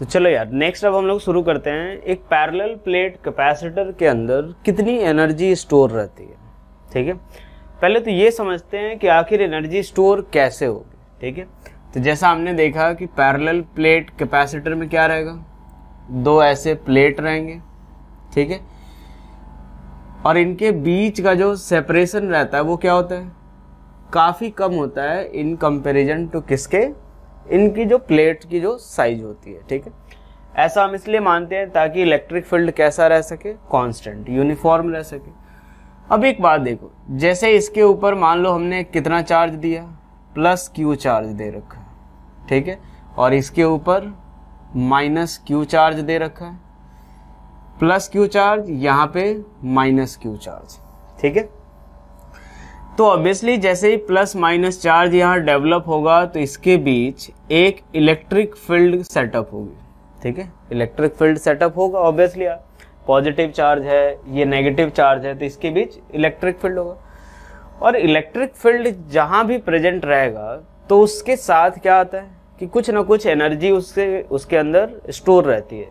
तो चलो यार नेक्स्ट अब हम लोग शुरू करते हैं। एक पैरेलल प्लेट कैपेसिटर के अंदर कितनी एनर्जी स्टोर रहती है, ठीक है। पहले तो ये समझते हैं कि आखिर एनर्जी स्टोर कैसे होगी, ठीक है। तो जैसा हमने देखा कि पैरेलल प्लेट कैपेसिटर में क्या रहेगा, दो ऐसे प्लेट रहेंगे, ठीक है, और इनके बीच का जो सेपरेशन रहता है वो क्या होता है, काफ़ी कम होता है इन कंपैरिजन टू किसके, इनकी जो प्लेट की जो साइज होती है, ठीक है। ऐसा हम इसलिए मानते हैं ताकि इलेक्ट्रिक फील्ड कैसा रह सके, कांस्टेंट यूनिफॉर्म रह सके। अब एक बात देखो, जैसे इसके ऊपर मान लो हमने कितना चार्ज दिया, प्लस क्यू चार्ज दे रखा है, ठीक है, और इसके ऊपर माइनस क्यू चार्ज दे रखा है, प्लस क्यू चार्ज, यहाँ पे माइनस क्यू चार्ज, ठीक है। तो ऑब्वियसली जैसे ही प्लस माइनस चार्ज यहाँ डेवलप होगा तो इसके बीच एक इलेक्ट्रिक फील्ड सेटअप होगी, ठीक है। इलेक्ट्रिक फील्ड सेटअप होगा ऑब्वियसली, पॉजिटिव चार्ज है, ये नेगेटिव चार्ज है, तो इसके बीच इलेक्ट्रिक फील्ड होगा। और इलेक्ट्रिक फील्ड जहाँ भी प्रेजेंट रहेगा तो उसके साथ क्या आता है कि कुछ ना कुछ एनर्जी उसके अंदर स्टोर रहती है।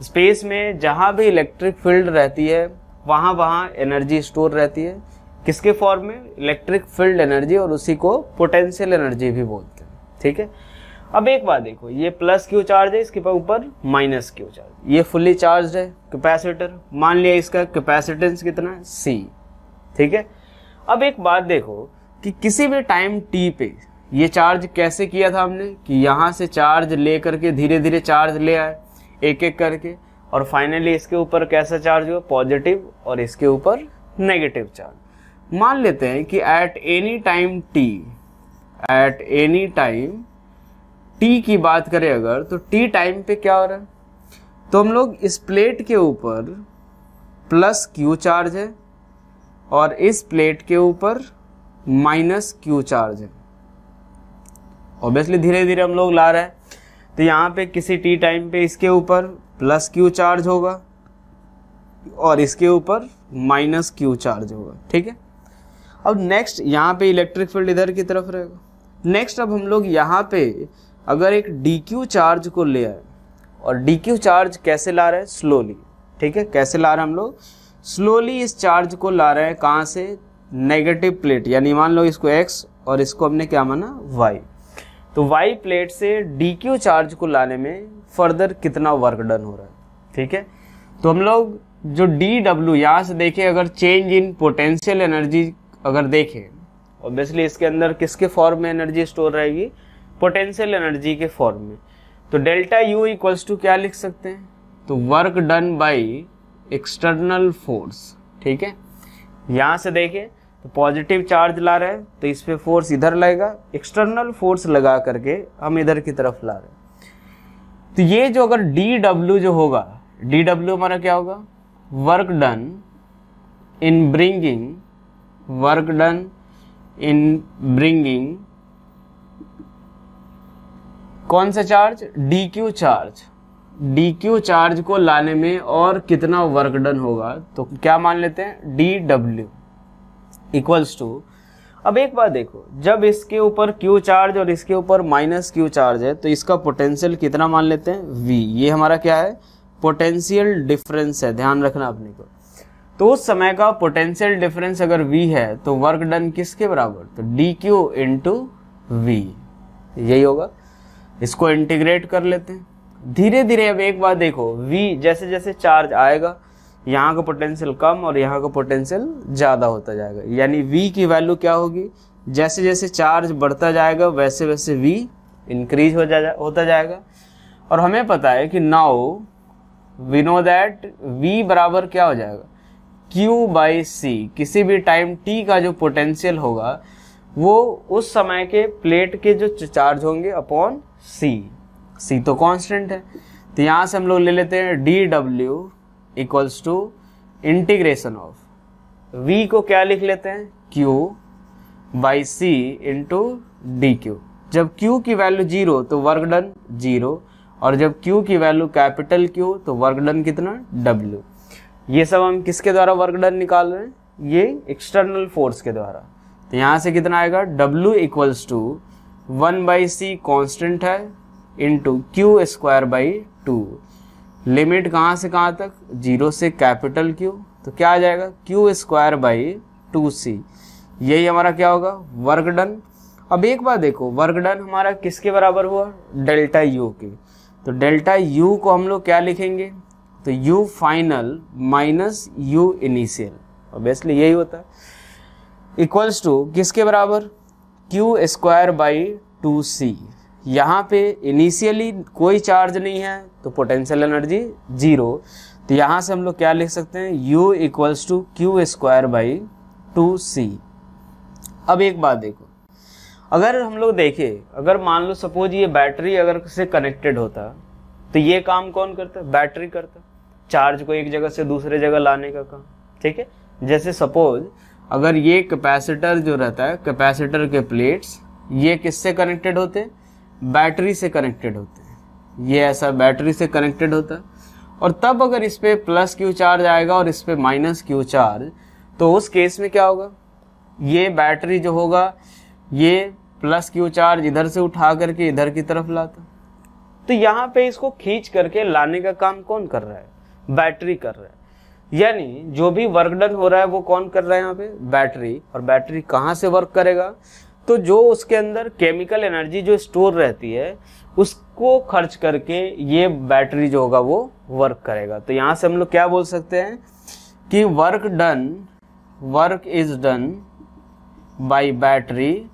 स्पेस में जहाँ भी इलेक्ट्रिक फील्ड रहती है वहाँ एनर्जी स्टोर रहती है, किसके फॉर्म में, इलेक्ट्रिक फील्ड एनर्जी, और उसी को पोटेंशियल एनर्जी भी बोलते हैं, ठीक है। अब एक बात देखो, ये प्लस क्यू चार्ज है, इसके ऊपर माइनस क्यू चार्ज, ये फुल्ली चार्ज है कैपेसिटर, मान लिया इसका कैपेसिटेंस कितना है, C, ठीक है। अब एक बात देखो कि किसी भी टाइम t पे ये चार्ज कैसे किया था हमने कि यहाँ से चार्ज ले करके धीरे धीरे चार्ज ले आए एक एक करके, और फाइनली इसके ऊपर कैसा चार्ज हुआ, पॉजिटिव, और इसके ऊपर नेगेटिव चार्ज। मान लेते हैं कि एट एनी टाइम t की बात करें अगर, तो t टाइम पे क्या हो रहा है, तो हम लोग इस प्लेट के ऊपर प्लस q चार्ज है और इस प्लेट के ऊपर माइनस q चार्ज है। ऑब्वियसली धीरे धीरे हम लोग ला रहे हैं, तो यहाँ पे किसी t टाइम पे इसके ऊपर प्लस q चार्ज होगा और इसके ऊपर माइनस q चार्ज होगा, ठीक है। अब नेक्स्ट यहाँ पे इलेक्ट्रिक फील्ड इधर की तरफ रहेगा। नेक्स्ट अब हम लोग यहाँ पे अगर एक dq चार्ज को ले आए, और dq चार्ज कैसे ला रहे हैं, स्लोली, ठीक है। कैसे ला रहे हैं हम लोग, स्लोली इस चार्ज को ला रहे हैं, कहाँ से, नेगेटिव प्लेट, यानी मान लो इसको x और इसको हमने क्या माना, y। तो y प्लेट से dq चार्ज को लाने में फर्दर कितना वर्क डन हो रहा है, ठीक है। तो हम लोग जो dw यहाँ से देखें, अगर चेंज इन पोटेंशियल एनर्जी अगर देखें, ऑब्वियसली इसके अंदर किसके फॉर्म में एनर्जी स्टोर रहेगी, पोटेंशियल एनर्जी के फॉर्म में। तो डेल्टा U इक्वल्स टू क्या लिख सकते हैं, तो work done by external force, ठीक है। यहाँ से देखें तो पॉजिटिव चार्ज ला रहे हैं तो इस पे फोर्स इधर लगेगा, एक्सटर्नल फोर्स लगा करके हम इधर की तरफ ला रहे हैं। तो ये जो अगर dW जो होगा, dW हमारा क्या होगा, वर्क डन इन ब्रिंगिंग कौन सा चार्ज, dq चार्ज को लाने में और कितना वर्क डन होगा, तो क्या मान लेते हैं, dw इक्वल्स टू। अब एक बात देखो, जब इसके ऊपर q चार्ज और इसके ऊपर माइनस q चार्ज है तो इसका पोटेंशियल कितना मान लेते हैं, v। ये हमारा क्या है, पोटेंशियल डिफरेंस है, ध्यान रखना अपने को। तो उस समय का पोटेंशियल डिफरेंस अगर v है तो वर्क डन किसके बराबर, तो dq इंटू v, यही होगा। इसको इंटीग्रेट कर लेते हैं धीरे धीरे। अब एक बात देखो, v जैसे जैसे चार्ज आएगा यहाँ का पोटेंशियल कम और यहाँ का पोटेंशियल ज़्यादा होता जाएगा, यानी v की वैल्यू क्या होगी, जैसे जैसे चार्ज बढ़ता जाएगा वैसे वैसे v इंक्रीज होता जाएगा। और हमें पता है कि now we know that v बराबर क्या हो जाएगा, q बाई c। किसी भी टाइम t का जो पोटेंशियल होगा वो उस समय के प्लेट के जो चार्ज होंगे अपॉन c तो कांस्टेंट है। तो यहाँ से हम लोग ले लेते हैं dw equals to integration of v को क्या लिख लेते हैं, q by c into dq। जब q की वैल्यू 0 तो वर्क डन 0, और जब q की वैल्यू कैपिटल Q तो वर्क डन कितना, w। ये सब हम किसके द्वारा वर्क डन निकाल रहे हैं, ये एक्सटर्नल फोर्स के द्वारा। तो यहाँ से कितना आएगा, W equals to 1/c constant है, into q square by 2। Limit कहाँ से कहाँ तक, 0 से कैपिटल क्यू, तो क्या आ जाएगा क्यू स्क्वायर बाई 2c। यही हमारा क्या होगा, वर्क डन। अब एक बात देखो, वर्क डन हमारा किसके बराबर हुआ, डेल्टा यू के। तो डेल्टा यू को हम लोग क्या लिखेंगे, तो you final minus you initial, obviously यही होता है, इक्वल्स टू किसके बराबर, क्यू स्क्वायर बाई 2c। यहाँ पे इनिशियली कोई चार्ज नहीं है तो पोटेंशियल एनर्जी 0, तो यहाँ से हम लोग क्या लिख सकते हैं, u equals to Q square by 2c। अब एक बात देखो, अगर हम लोग देखें, अगर मान लो सपोज ये बैटरी अगर से कनेक्टेड होता तो ये काम कौन करता, बैटरी करता, चार्ज को एक जगह से दूसरे जगह लाने का काम, ठीक है। जैसे सपोज अगर ये कैपेसिटर जो रहता है, कैपेसिटर के प्लेट्स ये किससे कनेक्टेड होते हैं, बैटरी से कनेक्टेड होते हैं, ये ऐसा बैटरी से कनेक्टेड होता है। और तब अगर इस पे प्लस क्यू चार्ज आएगा और इस पे माइनस क्यू चार्ज, तो उस केस में क्या होगा, ये बैटरी जो होगा ये प्लस क्यू चार्ज इधर से उठा करके इधर की तरफ लाता, तो यहाँ पे इसको खींच करके लाने का काम कौन कर रहा है, बैटरी कर रहा है। यानी जो भी वर्क डन हो रहा है वो कौन कर रहा है यहाँ पे, बैटरी। और बैटरी कहाँ से वर्क करेगा, तो जो उसके अंदर केमिकल एनर्जी जो स्टोर रहती है उसको खर्च करके ये बैटरी जो होगा वो वर्क करेगा। तो यहाँ से हम लोग क्या बोल सकते हैं कि work is done by battery,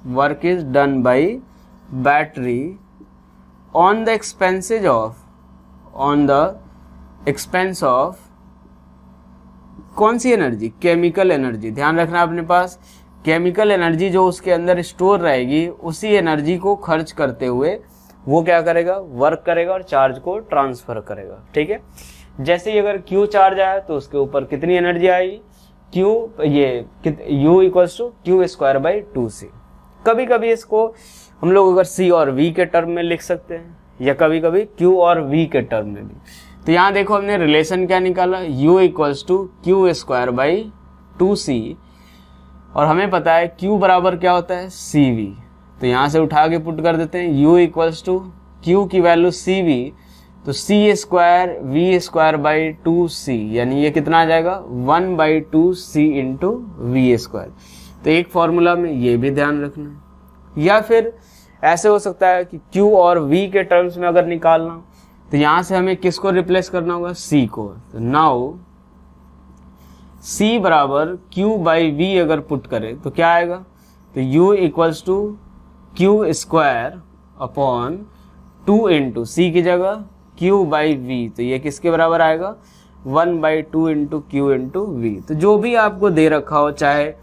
work is done by battery on the expense of कौन सी एनर्जी, केमिकल एनर्जी। ध्यान रखना अपने पास, केमिकल एनर्जी जो उसके अंदर स्टोर रहेगी उसी एनर्जी को खर्च करते हुए वो क्या करेगा, वर्क करेगा और चार्ज को ट्रांसफर करेगा, ठीक है। जैसे ही अगर Q चार्ज आया तो उसके ऊपर कितनी एनर्जी आएगी, U equals to Q square by 2c। कभी कभी इसको हम लोग अगर C और V के टर्म में लिख सकते हैं या कभी कभी Q और V के टर्म में भी। तो यहाँ देखो हमने रिलेशन क्या निकाला, U equals to Q square by 2c, और हमें पता है Q बराबर क्या होता है, CV। तो यहाँ से उठा के पुट कर देते हैं, U इक्वल्स टू Q की वैल्यू CV, तो C square V square by 2c, यानी ये कितना आ जाएगा 1/2c इंटू V स्क्वायर। तो एक फॉर्मूला में ये भी ध्यान रखना है। या फिर ऐसे हो सकता है कि Q और V के टर्म्स में अगर निकालना, तो यहाँ से हमें किसको रिप्लेस करना होगा, C को। तो नाउ C बराबर Q बाई V अगर पुट करें तो क्या आएगा, तो U equals to Q square upon 2 into C की जगह Q बाई V, तो ये किसके बराबर आएगा 1/2 इंटू क्यू इंटू V। तो जो भी आपको दे रखा हो, चाहे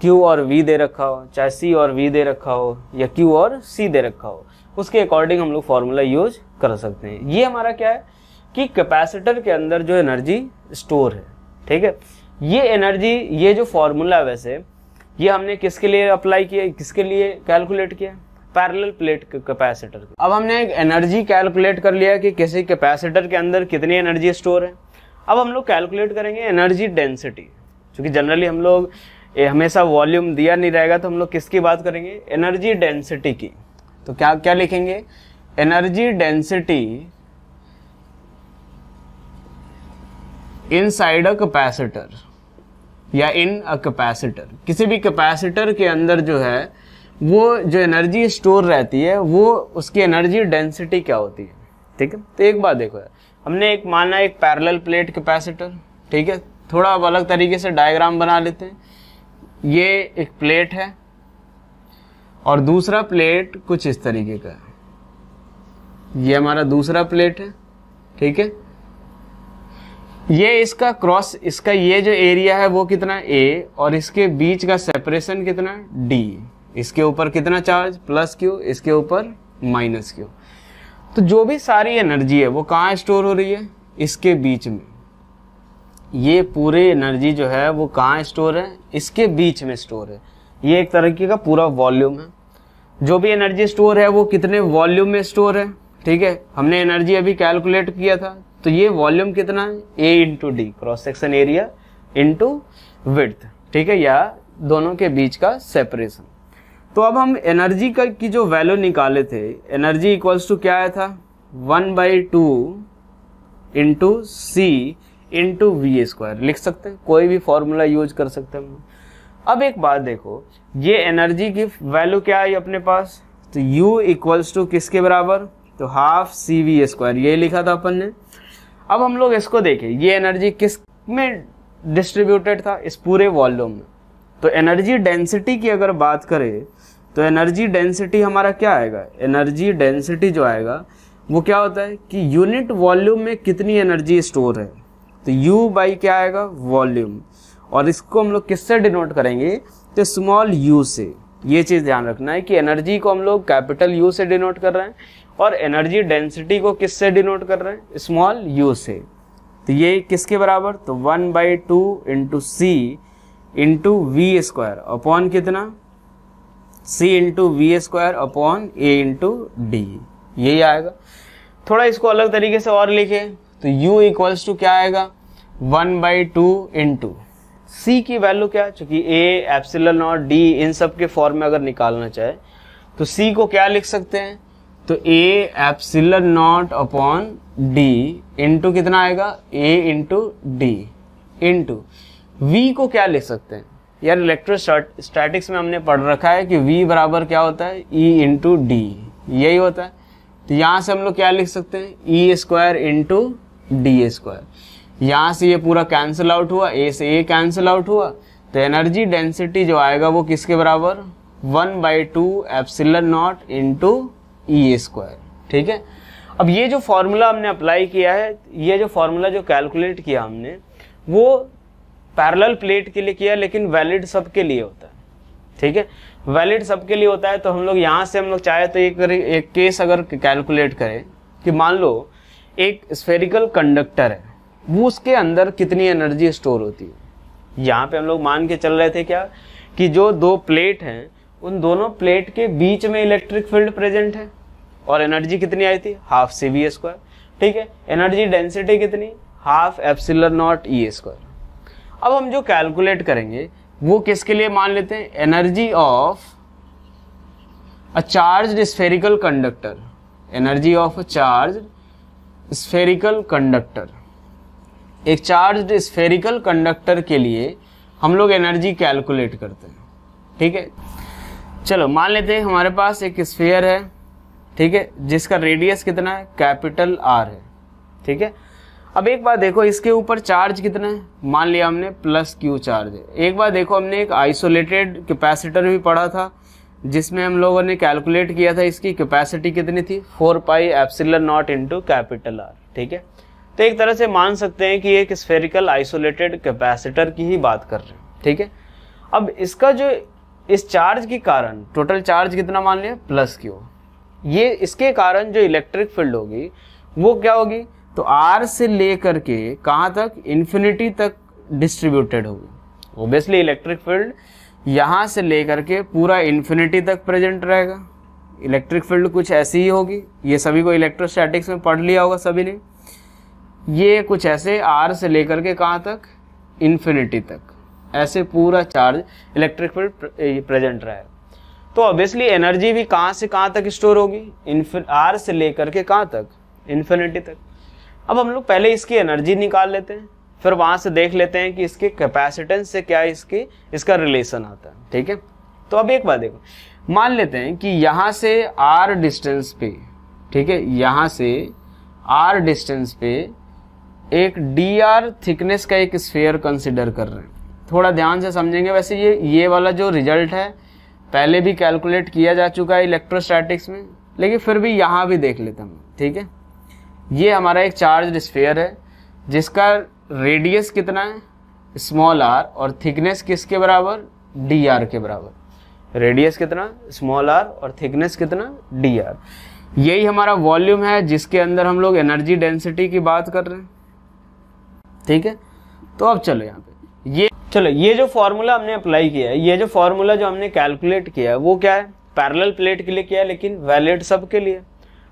Q और V दे रखा हो, चाहे C और V दे रखा हो या Q और C दे रखा हो, उसके अकॉर्डिंग हम लोग फॉर्मूला यूज कर सकते हैं। ये हमारा क्या है कि कैपेसिटर के अंदर जो एनर्जी स्टोर है, ठीक है। ये एनर्जी, ये जो फॉर्मूला है वैसे ये हमने किसके लिए अप्लाई किया, किसके लिए कैलकुलेट किया, पैरेलल प्लेट कैपेसिटर। अब हमने एक एनर्जी कैलकुलेट कर लिया कि किसी कैपेसिटर के अंदर कितनी एनर्जी स्टोर है। अब हम लोग कैलकुलेट करेंगे एनर्जी डेंसिटी, क्योंकि जनरली हम लोग हमेशा वॉल्यूम दिया नहीं रहेगा, तो हम लोग किसकी बात करेंगे, एनर्जी डेंसिटी की। तो क्या क्या लिखेंगे, energy density inside a capacitor या इन अ कैपेसिटर। किसी भी कैपेसिटर के अंदर जो है वो जो एनर्जी स्टोर रहती है वो उसकी एनर्जी डेंसिटी क्या होती है, ठीक है। तो एक बात देखो, हमने एक माना एक पैरेलल प्लेट कैपेसिटर, ठीक है। थोड़ा अब अलग तरीके से डायग्राम बना लेते हैं। ये एक प्लेट है और दूसरा प्लेट कुछ इस तरीके का है, ये हमारा दूसरा प्लेट है, ठीक है। ये इसका क्रॉस, इसका ये जो एरिया है वो कितना A, और इसके बीच का सेपरेशन कितना D। इसके ऊपर कितना चार्ज, प्लस Q, इसके ऊपर माइनस Q। तो जो भी सारी एनर्जी है वो कहाँ स्टोर हो रही है, इसके बीच में। ये पूरे एनर्जी जो है वो कहाँ स्टोर है, इसके बीच में स्टोर है। ये एक तरीके का पूरा वॉल्यूम है। जो भी एनर्जी स्टोर है वो कितने वॉल्यूम में स्टोर है, ठीक है। हमने एनर्जी अभी कैलकुलेट किया था, तो ये वॉल्यूम कितना है, A into D, cross section area into width, ठीक है, या दोनों के बीच का सेपरेशन। तो अब हम एनर्जी का की जो वैल्यू निकाले थे, एनर्जी इक्वल्स टू क्या आया था 1/2 into C into V square लिख सकते हैं, कोई भी फॉर्मूला यूज कर सकते हैं हम। अब एक बात देखो, ये एनर्जी की वैल्यू क्या आई अपने पास, तो U इक्वल्स टू किसके बराबर, तो हाफ सी वी स्क्वायर, ये लिखा था अपन ने। अब हम लोग इसको देखें, ये एनर्जी किस में डिस्ट्रीब्यूटेड था, इस पूरे वॉल्यूम में। तो एनर्जी डेंसिटी की अगर बात करें तो एनर्जी डेंसिटी हमारा क्या आएगा, एनर्जी डेंसिटी जो आएगा वो क्या होता है कि यूनिट वॉल्यूम में कितनी एनर्जी स्टोर है, तो U बाई क्या आएगा वॉल्यूम, और इसको हम लोग किससे डिनोट करेंगे, तो स्मॉल u से। ये चीज़ ध्यान रखना है कि एनर्जी को हम लोग कैपिटल U से डिनोट कर रहे हैं और एनर्जी डेंसिटी को किससे डिनोट कर रहे हैं, स्मॉल u से। तो ये किसके बराबर, तो 1/2 into C into V square upon कितना, c into V square upon a into D, यही आएगा। थोड़ा इसको अलग तरीके से और लिखे तो u इक्वल्स टू क्या आएगा 1/2 इंटू सी की वैल्यू क्या, चूंकि a एप्सिलॉन नॉट d इन सब के फॉर्म में अगर निकालना चाहे तो c को क्या लिख सकते हैं, तो a epsilon not upon d into कितना आएगा a into D into v को क्या लिख सकते हैं, यार इलेक्ट्रोस्टैटिक्स में हमने पढ़ रखा है कि v बराबर क्या होता है e इंटू डी, यही होता है। तो यहाँ से हम लोग क्या लिख सकते हैं, e square into D square. यहाँ से ये पूरा कैंसिल आउट हुआ, a से a कैंसिल आउट हुआ, तो एनर्जी डेंसिटी जो आएगा वो किसके बराबर 1/2 epsilon not into E square. ठीक है, अब ये जो फॉर्मूला हमने अप्लाई किया है, ये जो फॉर्मूला जो कैलकुलेट किया हमने वो पैरेलल प्लेट के लिए किया, लेकिन वैलिड सबके लिए होता है। ठीक है, वैलिड सबके लिए होता है। तो हम लोग यहाँ से हम लोग चाहे तो एक केस अगर कैलकुलेट करें कि मान लो एक स्फेरिकल कंडक्टर है, वो उसके अंदर कितनी एनर्जी स्टोर होती है। यहाँ पे हम लोग मान के चल रहे थे क्या कि जो दो प्लेट हैं उन दोनों प्लेट के बीच में इलेक्ट्रिक फील्ड प्रेजेंट है और एनर्जी कितनी आई थी, हाफ सी वी स्क्वायर। ठीक है, एनर्जी डेंसिटी कितनी, half epsilon naught E square. अब हम जो कैलकुलेट करेंगे वो किसके लिए मान लेते हैं, energy of a charged spherical conductor, energy of a charged spherical conductor. एक चार्ज्ड स्फेरिकल कंडक्टर के लिए हम लोग एनर्जी कैलकुलेट करते हैं। ठीक है, चलो मान लेते हैं हमारे पास एक स्फीयर है, ठीक है, जिसका रेडियस कितना है, कैपिटल R है। ठीक है, अब एक बात देखो, इसके ऊपर चार्ज कितना है, मान लिया हमने +Q चार्ज है। एक बार देखो, हमने एक आइसोलेटेड कैपेसिटर भी पढ़ा था जिसमें हम लोगों ने कैलकुलेट किया था इसकी कैपेसिटी कितनी थी, 4 pi epsilon not into capital R। ठीक है, तो एक तरह से मान सकते हैं कि एक स्फेरिकल आइसोलेटेड कैपेसिटर की ही बात कर रहे हैं। ठीक है, अब इसका जो इस चार्ज के कारण टोटल चार्ज कितना मान लिया +Q, ये इसके कारण जो इलेक्ट्रिक फील्ड होगी वो क्या होगी, तो R से लेकर के कहाँ तक, इन्फिनिटी तक डिस्ट्रीब्यूटेड होगी। ओब्वियसली इलेक्ट्रिक फील्ड यहाँ से लेकर के पूरा इन्फिनिटी तक प्रेजेंट रहेगा। इलेक्ट्रिक फील्ड कुछ ऐसी ही होगी, ये सभी को इलेक्ट्रोस्टैटिक्स में पढ़ लिया होगा सभी ने। ये कुछ ऐसे R से लेकर के कहाँ तक, इन्फिनिटी तक, ऐसे पूरा चार्ज इलेक्ट्रिक फील्ड प्रेजेंट रहेगा। तो ऑब्वियसली एनर्जी भी कहाँ से कहाँ तक स्टोर होगी, R से लेकर के कहाँ तक, इन्फिनिटी तक। अब हम लोग पहले इसकी एनर्जी निकाल लेते हैं, फिर वहाँ से देख लेते हैं कि इसके कैपेसिटेंस से क्या इसका रिलेशन आता है। ठीक है, तो अब एक बात देखो, मान लेते हैं कि यहाँ से R डिस्टेंस पे, ठीक है, यहाँ से R डिस्टेंस पे एक dr थिकनेस का एक स्फीयर कंसिडर कर रहे हैं। थोड़ा ध्यान से समझेंगे। वैसे ये वाला जो रिजल्ट है पहले भी कैलकुलेट किया जा चुका है इलेक्ट्रोस्टैटिक्स में, लेकिन फिर भी यहाँ भी देख लेते हैं। ठीक है, ये हमारा एक चार्ज्ड स्फीयर है जिसका रेडियस कितना है, स्मॉल r, और थिकनेस किसके बराबर, dr के बराबर। रेडियस कितना, स्मॉल r, और थिकनेस कितना, dr। यही हमारा वॉल्यूम है जिसके अंदर हम लोग एनर्जी डेंसिटी की बात कर रहे हैं। ठीक है, तो अब चलो यहाँ पे ये जो फॉर्मूला हमने अप्लाई किया है, ये जो फॉर्मूला जो हमने कैलकुलेट किया है वो क्या है, पैरेलल प्लेट के लिए किया है, लेकिन वैलिड सब के लिए।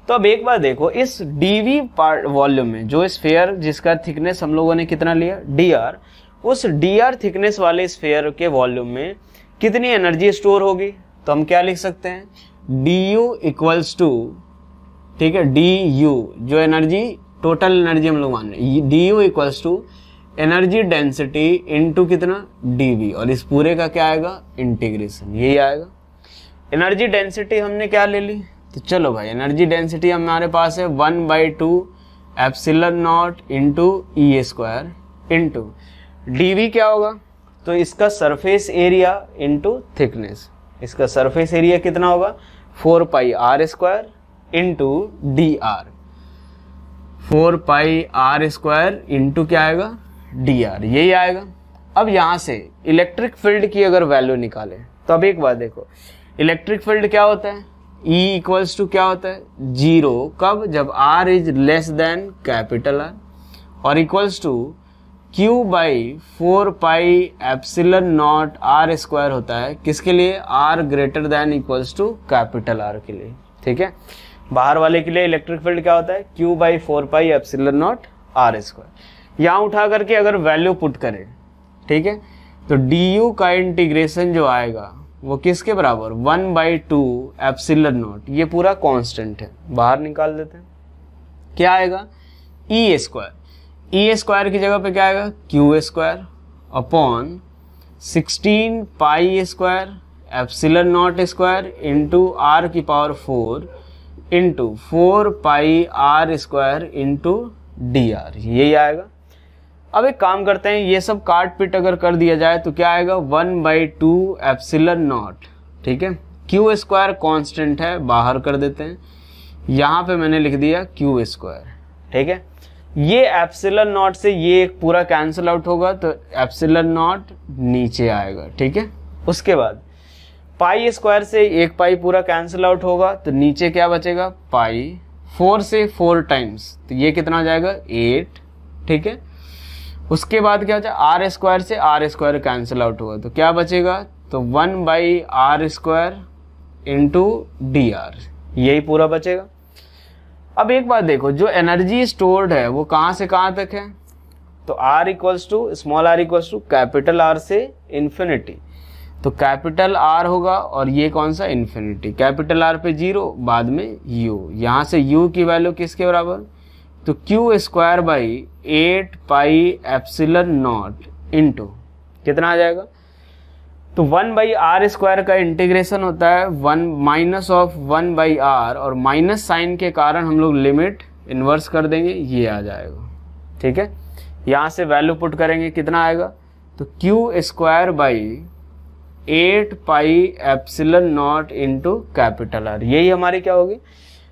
तो अब एक बार देखो, इस dv पार्ट वॉल्यूम में जो स्फीयर जिसका थिकनेस हम लोगों ने कितना लिया, dr, उस dr थिकनेस वाले स्फीयर के वॉल्यूम में कितनी एनर्जी स्टोर होगी, तो हम क्या लिख सकते हैं, du इक्वल्स टू, ठीक है, du जो एनर्जी, टोटल एनर्जी हम लोग मान रहे हैं, du equals to energy density into कितना, dv, और इस पूरे का क्या आएगा, इंटीग्रेशन, यही आएगा। एनर्जी डेंसिटी हमने क्या ले ली, तो चलो भाई एनर्जी डेंसिटी हमारे पास है 1/2 epsilon not into E square into dv क्या होगा, तो इसका सरफेस एरिया इंटू थिकनेस, इसका सरफेस एरिया कितना होगा 4πr² into dr, 4πr² into क्या आएगा dr, यही आएगा। अब यहां से इलेक्ट्रिक फील्ड की अगर वैल्यू निकाले तो अब एक बात देखो, इलेक्ट्रिक फील्ड क्या होता है, E इक्वल्स टू क्या होता है 0, कब, जब R is less than capital R, और इक्वल्स टू Q/4πε0r² होता है किसके लिए, R greater than equals to capital R के लिए, ठीक है। बाहर वाले के लिए इलेक्ट्रिक फील्ड क्या होता है Q/4πε0r²। यहाँ उठा करके अगर वैल्यू पुट करें, ठीक है, तो du का इंटीग्रेशन जो आएगा वो किसके बराबर 1/2 एप्सिलॉन नॉट, ये पूरा कांस्टेंट है, बाहर निकाल देते हैं, क्या आएगा ई स्क्वायर की जगह पे क्या आएगा q² upon 16π² epsilon naught square into r की power 4 into 4πr² into dr, यही आएगा। अब एक काम करते हैं, ये सब काट पिट अगर कर दिया जाए तो क्या आएगा 1/2 एप्सिलॉन नॉट, ठीक है, q² कांस्टेंट है, बाहर कर देते हैं, यहाँ पे मैंने लिख दिया q², ठीक है। ये एप्सिलॉन नॉट से ये एक पूरा कैंसिल आउट होगा तो एप्सिलॉन नॉट नीचे आएगा, ठीक है। उसके बाद π² से एक पाई पूरा कैंसिल आउट होगा तो नीचे क्या बचेगा पाई, 4 से 4 टाइम्स, तो ये कितना हो जाएगा 8, ठीक है। उसके बाद क्या हो जाए r² से r² कैंसिल आउट होगा तो क्या बचेगा, तो 1/r² इंटू dr, यही पूरा बचेगा। अब एक बात देखो, जो एनर्जी स्टोर्ड है वो कहाँ से कहाँ तक है, तो r equals to small r equals to capital R से इन्फिनिटी, तो कैपिटल R होगा और ये कौन सा इन्फिनिटी, कैपिटल R पे 0, बाद में u, यहाँ से u की वैल्यू किसके बराबर, तो q²/8πε0 इंटू कितना आ जाएगा, तो 1/r² का इंटीग्रेशन होता है 1-1/r, और माइनस साइन के कारण हम लोग लिमिट इन्वर्स कर देंगे, ये आ जाएगा, ठीक है। यहाँ से वैल्यू पुट करेंगे कितना आएगा, तो q²/8πε0 इंटू कैपिटल R, यही हमारी क्या होगी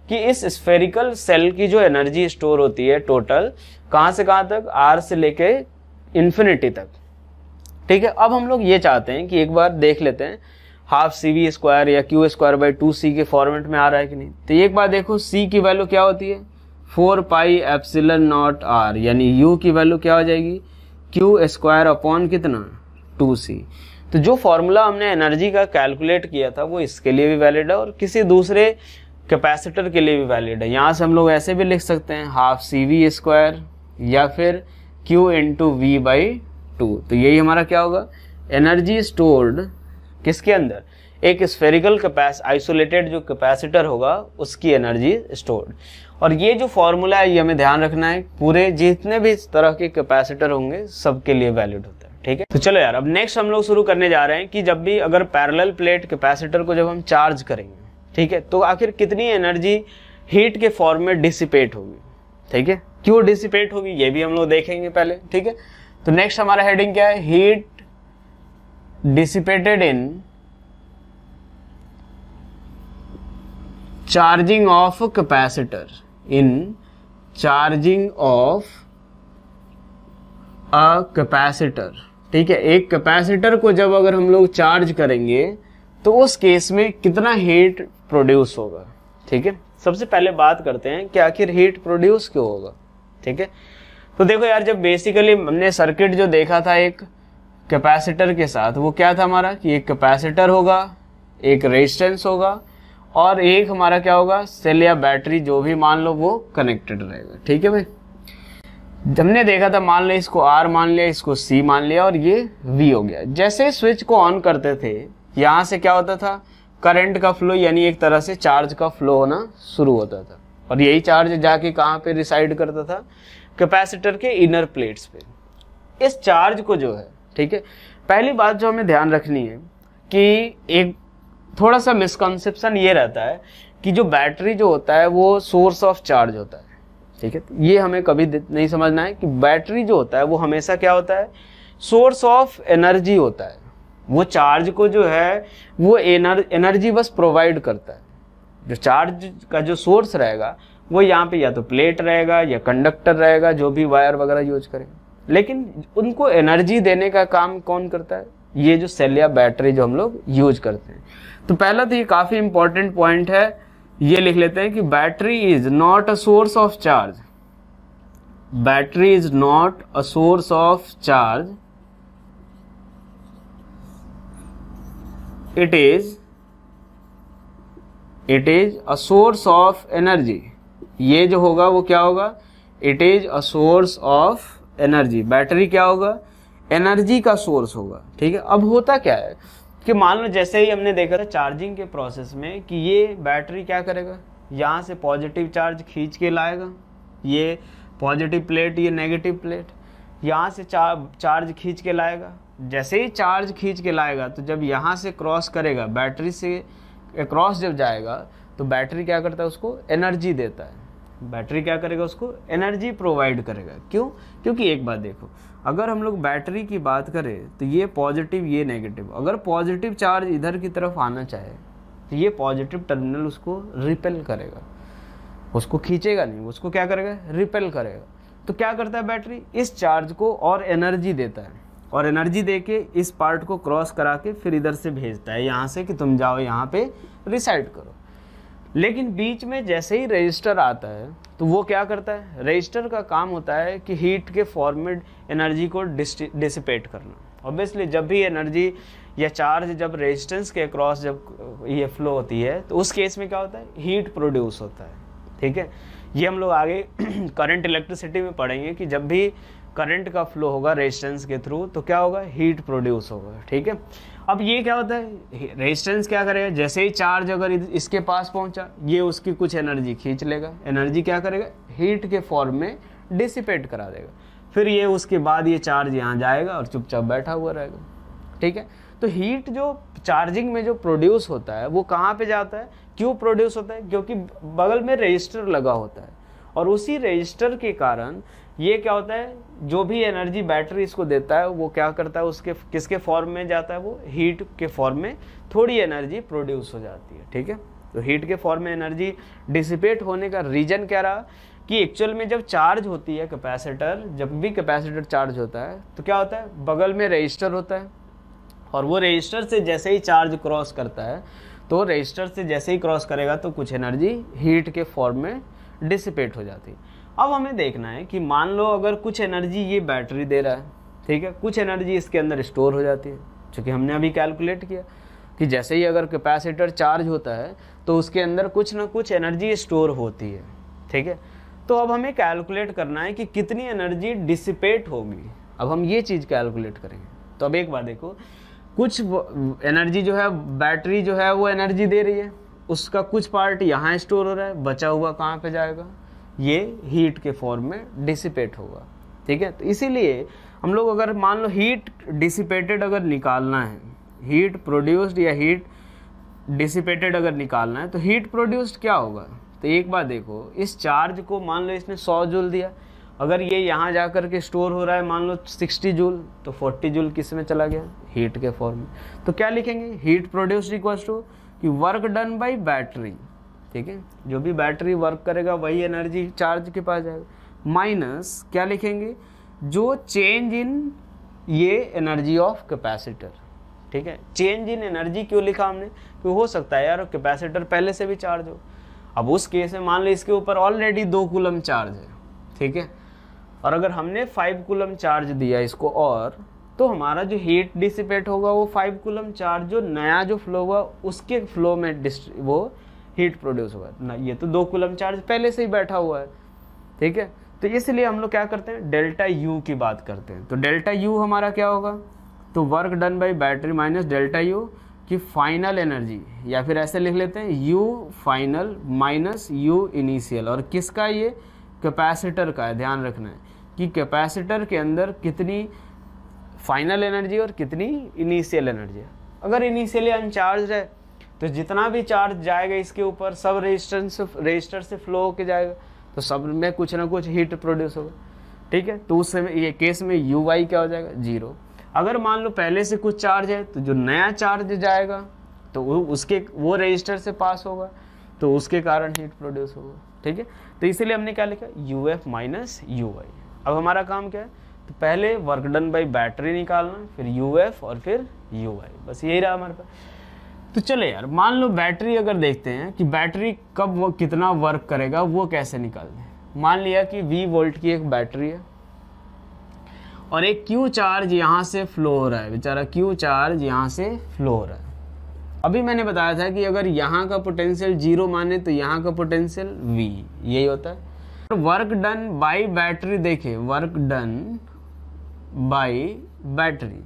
कि इस स्फेरिकल सेल की जो एनर्जी स्टोर होती है टोटल कहाँ से कहाँ तक, R से लेके इन्फिनिटी तक, ठीक है। अब हम लोग ये चाहते हैं कि एक बार देख लेते हैं हाफ CV² या q²/2c के फॉर्मेट में आ रहा है कि नहीं। तो एक बार देखो c की वैल्यू क्या होती है 4πε0r, यानी u की वैल्यू क्या हो जाएगी q² अपॉन कितना 2c। तो जो फॉर्मूला हमने एनर्जी का कैलकुलेट किया था वो इसके लिए भी वैलिड है और किसी दूसरे कैपेसिटर के लिए भी वैलिड है। यहाँ से हम लोग ऐसे भी लिख सकते हैं हाफ CV² या फिर q इंटू v/2, तो यही हमारा क्या होगा एनर्जी स्टोर्ड किसके अंदर, एक स्फेरिकल आइसोलेटेड जो कैपेसिटर होगा उसकी एनर्जी स्टोर्ड। और ये जो फॉर्मूला है ये हमें ध्यान रखना है, पूरे जितने भी इस तरह के कैपेसिटर होंगे सबके लिए वैलिड होता है, ठीक है। तो चलो यार, अब नेक्स्ट हम लोग शुरू करने जा रहे हैं कि जब भी अगर पैरेलल प्लेट कैपेसिटर को जब हम चार्ज करेंगे, ठीक है, तो आखिर कितनी एनर्जी हीट के फॉर्म में डिसिपेट होगी, ठीक है, क्यों डिसिपेट होगी ये भी हम लोग देखेंगे पहले, ठीक है। तो नेक्स्ट हमारा हेडिंग क्या है, heat dissipated in charging of capacitor, in charging of a capacitor, ठीक है। एक कैपेसिटर को जब अगर हम लोग चार्ज करेंगे तो उस केस में कितना हीट प्रोड्यूस होगा, ठीक है। सबसे पहले बात करते हैं कि आखिर हीट प्रोड्यूस क्यों होगा, ठीक है। तो देखो यार, जब बेसिकली हमने सर्किट जो देखा था एक कैपेसिटर के साथ, वो क्या था हमारा कि एक कैपेसिटर होगा, एक रेजिस्टेंस होगा और एक हमारा क्या होगा सेल या बैटरी जो भी मान लो वो कनेक्टेड रहेगा, ठीक है भाई। हमने देखा था, मान लिया इसको R मान लिया, इसको C मान लिया और ये V हो गया। जैसे स्विच को ऑन करते थे यहाँ से क्या होता था, करंट का फ्लो यानी एक तरह से चार्ज का फ्लो होना शुरू होता था, और यही चार्ज जाके कहाँ पे रिसाइड करता था, कैपेसिटर के इनर प्लेट्स पे। इस चार्ज को जो है, ठीक है, पहली बात जो हमें ध्यान रखनी है कि एक थोड़ा सा मिसकंसेप्शन ये रहता है कि जो बैटरी जो होता है वो सोर्स ऑफ चार्ज होता है, ठीक है। ये हमें कभी नहीं समझना है कि बैटरी जो होता है वो हमेशा क्या होता है, सोर्स ऑफ एनर्जी होता है। वो चार्ज को जो है वो एनर्जी बस प्रोवाइड करता है। जो चार्ज का जो सोर्स रहेगा वो यहाँ पे या तो प्लेट रहेगा या कंडक्टर रहेगा, जो भी वायर वगैरह यूज करेंगे, लेकिन उनको एनर्जी देने का काम कौन करता है, ये जो सेल या बैटरी जो हम लोग यूज करते हैं। तो पहला तो ये काफी इंपॉर्टेंट पॉइंट है, ये लिख लेते हैं कि battery is not a source of charge. Battery is not a source of charge, it is a source of energy. ये जो होगा वो क्या होगा, it is a source of energy. Battery क्या होगा, एनर्जी का सोर्स होगा, ठीक है। अब होता क्या है कि मान लो जैसे ही हमने देखा था चार्जिंग के प्रोसेस में कि ये बैटरी क्या करेगा, यहाँ से पॉजिटिव चार्ज खींच के लाएगा, ये पॉजिटिव प्लेट, ये नेगेटिव प्लेट, यहाँ से चार्ज खींच के लाएगा। जैसे ही चार्ज खींच के लाएगा तो जब यहाँ से क्रॉस करेगा, बैटरी से क्रॉस जब जाएगा तो बैटरी क्या करता है, उसको एनर्जी देता है। बैटरी क्या करेगा, उसको एनर्जी प्रोवाइड करेगा। क्यों? क्योंकि एक बात देखो, अगर हम लोग बैटरी की बात करें तो ये पॉजिटिव, ये नेगेटिव, अगर पॉजिटिव चार्ज इधर की तरफ आना चाहे तो ये पॉजिटिव टर्मिनल उसको रिपेल करेगा, उसको खींचेगा नहीं, उसको क्या करेगा, रिपेल करेगा। तो क्या करता है बैटरी, इस चार्ज को और एनर्जी देता है, और एनर्जी देके इस पार्ट को क्रॉस करा के फिर इधर से भेजता है यहाँ से कि तुम जाओ यहाँ पे रिसाइड करो। लेकिन बीच में जैसे ही रजिस्टर आता है तो वो क्या करता है, रजिस्टर का काम होता है कि हीट के फॉर्म में एनर्जी को डिसिपेट करना। ऑब्वियसली जब भी एनर्जी या चार्ज जब रेजिस्टेंस के अक्रॉस जब ये फ्लो होती है तो उस केस में क्या होता है, हीट प्रोड्यूस होता है, ठीक है। ये हम लोग आगे करंट इलेक्ट्रिसिटी में पढ़ेंगे कि जब भी करंट का फ्लो होगा रेजिस्टेंस के थ्रू तो क्या होगा, हीट प्रोड्यूस होगा, ठीक है। अब ये क्या होता है, रेजिस्टेंस क्या करेगा, जैसे ही चार्ज अगर इसके पास पहुंचा, ये उसकी कुछ एनर्जी खींच लेगा, एनर्जी क्या करेगा, हीट के फॉर्म में डिसिपेट करा देगा। फिर ये उसके बाद ये चार्ज यहाँ जाएगा और चुपचाप बैठा हुआ रहेगा, ठीक है। तो हीट जो चार्जिंग में जो प्रोड्यूस होता है वो कहाँ पे जाता है, क्यों प्रोड्यूस होता है, क्योंकि बगल में रजिस्टर लगा होता है, और उसी रजिस्टर के कारण ये क्या होता है, जो भी एनर्जी बैटरी इसको देता है वो क्या करता है, उसके किसके फॉर्म में जाता है, वो हीट के फॉर्म में थोड़ी एनर्जी प्रोड्यूस हो जाती है, ठीक है। तो हीट के फॉर्म में एनर्जी डिसिपेट होने का रीजन क्या रहा कि एक्चुअल में जब चार्ज होती है कैपेसिटर, जब भी कैपेसिटर चार्ज होता है तो क्या होता है, बगल में रजिस्टर होता है, और वो रजिस्टर से जैसे ही चार्ज क्रॉस करता है तो रजिस्टर से जैसे ही क्रॉस करेगा तो कुछ एनर्जी हीट के फॉर्म में डिसिपेट हो जाती है। अब हमें देखना है कि मान लो अगर कुछ एनर्जी ये बैटरी दे रहा है, ठीक है, कुछ एनर्जी इसके अंदर स्टोर हो जाती है, क्योंकि हमने अभी कैलकुलेट किया कि जैसे ही अगर कैपेसिटर चार्ज होता है तो उसके अंदर कुछ ना कुछ एनर्जी स्टोर होती है, ठीक है। तो अब हमें कैलकुलेट करना है कि कितनी एनर्जी डिसिपेट होगी। अब हम ये चीज़ कैलकुलेट करेंगे। तो अब एक बात देखो, कुछ एनर्जी जो है बैटरी जो है वो एनर्जी दे रही है, उसका कुछ पार्ट यहाँ स्टोर हो रहा है, बचा हुआ कहाँ पे जाएगा, ये हीट के फॉर्म में डिसिपेट होगा, ठीक है। तो इसीलिए हम लोग अगर मान लो हीट डिसिपेटेड अगर निकालना है, हीट प्रोड्यूस्ड या हीट डिसिपेटेड अगर निकालना है तो हीट प्रोड्यूस्ड क्या होगा। तो एक बात देखो, इस चार्ज को मान लो इसने 100 जूल दिया, अगर ये यहाँ जा कर के स्टोर हो रहा है मान लो 60 जूल, तो 40 जूल किस में चला गया, हीट के फॉर्म में। तो क्या लिखेंगे, हीट प्रोड्यूस्ड इक्वल्स टू कि वर्क डन बाय बैटरी, ठीक है, जो भी बैटरी वर्क करेगा वही एनर्जी चार्ज के पास जाएगा, माइनस क्या लिखेंगे, जो चेंज इन ये एनर्जी ऑफ कैपेसिटर, ठीक है। चेंज इन एनर्जी क्यों लिखा हमने, क्यों हो सकता है यार कैपेसिटर पहले से भी चार्ज हो। अब उस केस में मान लो इसके ऊपर ऑलरेडी 2 कूलम चार्ज है, ठीक है, और अगर हमने 5 कूलम चार्ज दिया इसको और, तो हमारा जो हीट डिसिपेट होगा वो 5 कूलम चार्ज जो नया जो फ्लो हुआ उसके फ्लो में वो हीट प्रोड्यूस होगा ना। ये तो 2 कूलम चार्ज पहले से ही बैठा हुआ है, ठीक है। तो इसलिए हम लोग क्या करते हैं, डेल्टा यू की बात करते हैं। तो डेल्टा यू हमारा क्या होगा, तो work done by battery minus delta U, कि फाइनल एनर्जी, या फिर ऐसे लिख लेते हैं U final minus U initial, और किसका, ये कैपेसिटर का है। ध्यान रखना है कि कैपेसिटर के अंदर कितनी फाइनल एनर्जी और कितनी इनिशियल एनर्जी है। अगर इनिशियली अनचार्ज है तो जितना भी चार्ज जाएगा इसके ऊपर सब रेजिस्टर से फ्लो होके जाएगा, तो सब में कुछ ना कुछ हीट प्रोड्यूस होगा, ठीक है। तो उस समय ये केस में यू वाई क्या हो जाएगा, 0। अगर मान लो पहले से कुछ चार्ज है तो जो नया चार्ज जाएगा तो वो रेजिस्टर से पास होगा, तो उसके कारण हीट प्रोड्यूस होगा, ठीक है। तो इसीलिए हमने क्या लिखा, U F minus U Y. अब हमारा काम क्या है, तो पहले वर्क डन बाई बैटरी निकालना, फिर यू एफ और फिर यू वाई, बस यही रहा हमारे पास। तो चले यार, मान लो बैटरी अगर देखते हैं कि बैटरी कब वो कितना वर्क करेगा, वो कैसे निकालते हैं। मान लिया कि V वोल्ट की एक बैटरी है और एक Q चार्ज यहाँ से फ्लो हो रहा है, बेचारा Q चार्ज यहाँ से फ्लो हो रहा है। अभी मैंने बताया था कि अगर यहाँ का पोटेंशियल 0 माने तो यहाँ का पोटेंशियल V, यही होता है। वर्क डन बाई बैटरी, देखे वर्क डन बाई बैटरी,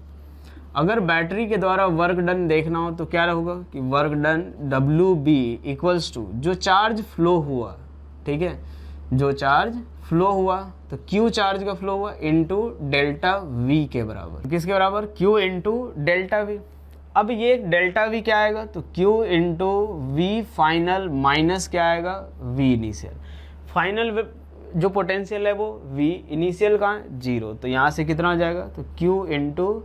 अगर बैटरी के द्वारा वर्क डन देखना हो तो क्या होगा कि work done WB equals to जो चार्ज फ्लो हुआ, ठीक है, जो चार्ज फ्लो हुआ तो Q चार्ज का फ्लो हुआ इनटू डेल्टा V के बराबर। किसके बराबर, Q इंटू डेल्टा V। अब ये डेल्टा V क्या आएगा, तो Q into V final minus क्या आएगा, V इनिशियल। फाइनल जो पोटेंशियल है वो V, इनिशियल का 0, तो यहाँ से कितना हो जाएगा, तो Q इंटू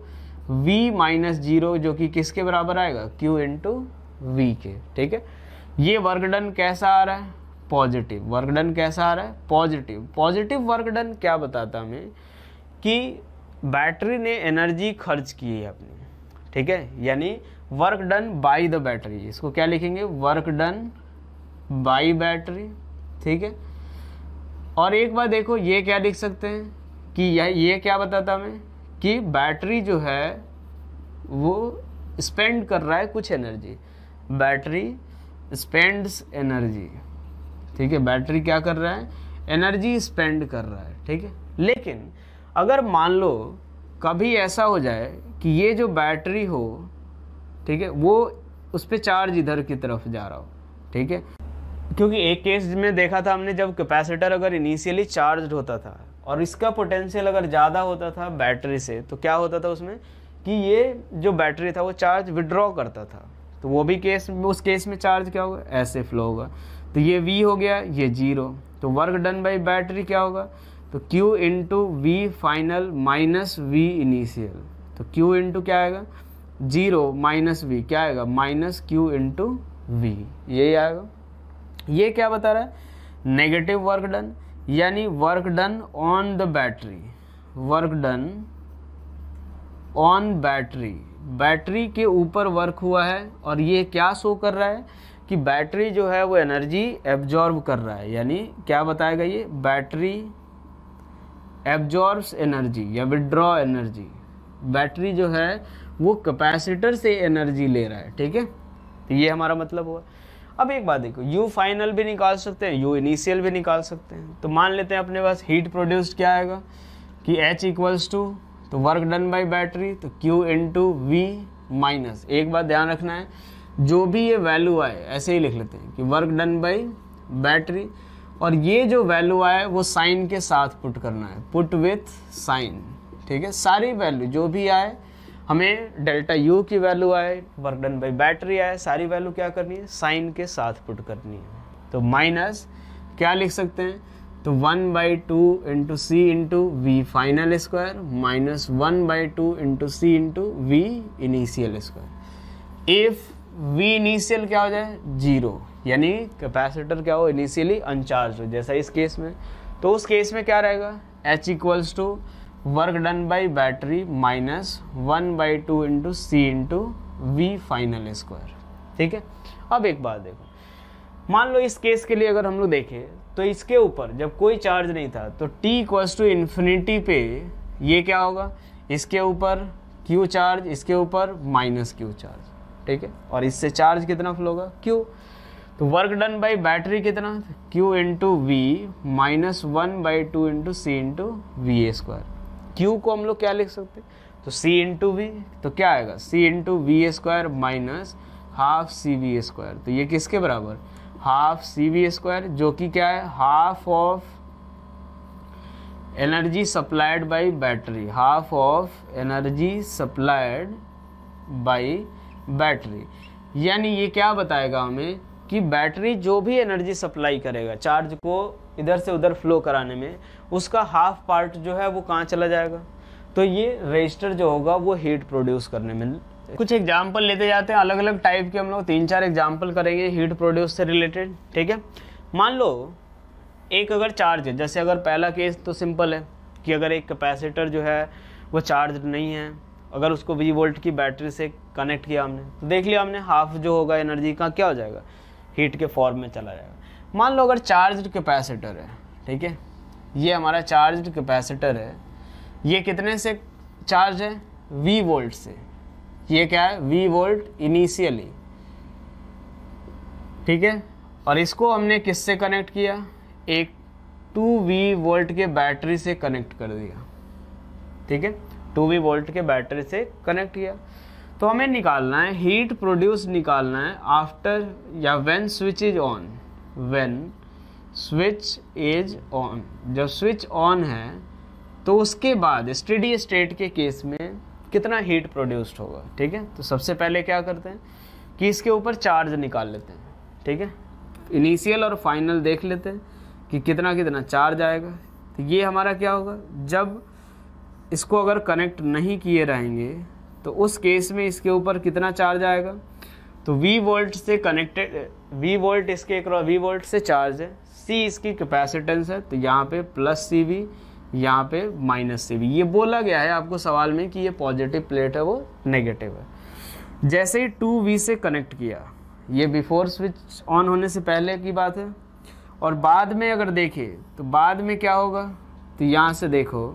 V माइनस 0 जो कि किसके बराबर आएगा, Q इंटू V के, ठीक है। ये वर्क डन कैसा आ रहा है, पॉजिटिव। वर्क डन कैसा आ रहा है, पॉजिटिव। पॉजिटिव वर्क डन क्या बताता हमें कि बैटरी ने एनर्जी खर्च की है अपनी, ठीक है, यानी work done by the battery. इसको क्या लिखेंगे, वर्क डन बाय बैटरी, ठीक है। और एक बार देखो ये क्या लिख सकते हैं कि ये क्या बताता हमें कि बैटरी जो है वो स्पेंड कर रहा है कुछ एनर्जी, बैटरी स्पेंड्स एनर्जी, ठीक है। बैटरी क्या कर रहा है, एनर्जी स्पेंड कर रहा है, ठीक है। लेकिन अगर मान लो कभी ऐसा हो जाए कि ये जो बैटरी हो, ठीक है, वो उस पर चार्ज इधर की तरफ जा रहा हो, ठीक है, क्योंकि एक केस में देखा था हमने जब कैपेसिटर अगर इनिशियली चार्ज होता था और इसका पोटेंशियल अगर ज़्यादा होता था बैटरी से, तो क्या होता था उसमें कि ये जो बैटरी था वो चार्ज विड्रॉ करता था, तो वो भी उस केस में चार्ज क्या होगा, ऐसे फ्लो होगा। तो ये V हो गया, ये 0, तो वर्क डन बाई बैटरी क्या होगा, तो Q into V final minus V initial, तो Q इंटू क्या आएगा, 0 माइनस V क्या आएगा, माइनस Q इंटू V, यही आएगा। ये क्या बता रहा है, नेगेटिव वर्क डन, यानी work done on the battery, work done on battery, battery के ऊपर वर्क हुआ है। और ये क्या शो कर रहा है कि बैटरी जो है वो एनर्जी एब्जॉर्ब कर रहा है, यानी क्या बताएगा ये, बैटरी एब्जॉर्ब्स एनर्जी या विड्रॉ एनर्जी। बैटरी जो है वो कैपेसिटर से एनर्जी ले रहा है, ठीक है, तो ये हमारा मतलब हुआ। अब एक बात देखो, U फाइनल भी निकाल सकते हैं, U इनिशियल भी निकाल सकते हैं। तो मान लेते हैं अपने पास हीट प्रोड्यूस्ड क्या आएगा कि H इक्वल्स टू, तो वर्क डन बाई बैटरी, तो Q इंटू V माइनस, एक बात ध्यान रखना है, जो भी ये वैल्यू आए ऐसे ही लिख लेते हैं कि वर्क डन बाई बैटरी, और ये जो वैल्यू आए वो साइन के साथ पुट करना है, पुट विथ साइन, ठीक है। सारी वैल्यू जो भी आए, हमें डेल्टा U की वैल्यू आए, वर्क डन बाई बैटरी आए, सारी वैल्यू क्या करनी है, साइन के साथ पुट करनी है। तो माइनस क्या लिख सकते हैं, तो 1/2 into C into V final square minus 1/2 into C into V initial square. If V initial क्या हो जाए, 0, यानी कैपेसिटर क्या हो, इनिशियली अनचार्ज हो, जैसा इस केस में। तो उस केस में क्या रहेगा, H equals to work done by battery minus 1/2 into C into V final square, ठीक है। अब एक बात देखो, मान लो इस केस के लिए अगर हम लोग देखें तो इसके ऊपर जब कोई चार्ज नहीं था तो t इक्वल्स टू इन्फिनिटी पे ये क्या होगा, इसके ऊपर Q चार्ज, इसके ऊपर माइनस Q चार्ज, ठीक है, और इससे चार्ज कितना फ्लो होगा, Q। तो वर्क डन बाई बैटरी कितना, Q into V minus 1/2 into C into V square. Q को हम लोग क्या लिख सकते हैं, तो C इंटू वी, तो क्या आएगा C into V square minus half C V square. तो ये किसके बराबर, हाफ सी वी स्क्वायर, जो कि क्या है, half of energy supplied by battery, half of energy supplied by battery. यानी ये क्या बताएगा हमें कि बैटरी जो भी एनर्जी सप्लाई करेगा चार्ज को इधर से उधर फ्लो कराने में, उसका हाफ पार्ट जो है वो कहाँ चला जाएगा, तो ये रेजिस्टर जो होगा वो हीट प्रोड्यूस करने में। कुछ एग्जाम्पल लेते जाते हैं, अलग अलग टाइप के हम लोग 3-4 एग्जाम्पल करेंगे हीट प्रोड्यूस से रिलेटेड, ठीक है। मान लो एक अगर चार्ज है, जैसे अगर पहला केस तो सिंपल है कि अगर एक कैपेसिटर जो है वो चार्ज नहीं है, अगर उसको 20 वोल्ट की बैटरी से कनेक्ट किया हमने, तो देख लिया हमने हाफ जो होगा एनर्जी का क्या हो जाएगा, हीट के फॉर्म में चला जाएगा। मान लो अगर चार्ज्ड कैपेसिटर है, ठीक है, ये हमारा चार्ज्ड कैपेसिटर है, ये कितने से चार्ज है, V वोल्ट से, ये क्या है V वोल्ट इनिशियली, ठीक है, और इसको हमने किससे कनेक्ट किया, एक 2V वोल्ट के बैटरी से कनेक्ट कर दिया, ठीक है, 2V वोल्ट के बैटरी से कनेक्ट किया। तो हमें निकालना है हीट प्रोड्यूस, निकालना है आफ्टर या when switch is on, when switch is on, जब स्विच ऑन है तो उसके बाद स्टेडी स्टेट के केस में कितना हीट प्रोड्यूस्ड होगा, ठीक है। तो सबसे पहले क्या करते हैं कि इसके ऊपर चार्ज निकाल लेते हैं, ठीक है, इनिशियल और फाइनल देख लेते हैं कि कितना कितना चार्ज आएगा। तो ये हमारा क्या होगा, जब इसको अगर कनेक्ट नहीं किए रहेंगे तो उस केस में इसके ऊपर कितना चार्ज आएगा, तो V वोल्ट से कनेक्टेड, V वोल्ट इसके अक्रॉस, V वोल्ट से चार्ज है, C इसकी कैपेसिटेंस है, तो यहाँ पे प्लस CV, यहाँ पे माइनस CV। ये बोला गया है आपको सवाल में कि ये पॉजिटिव प्लेट है वो नेगेटिव है। जैसे ही 2V से कनेक्ट किया, ये बिफोर स्विच ऑन होने से पहले की बात है, और बाद में अगर देखें तो बाद में क्या होगा, तो यहाँ से देखो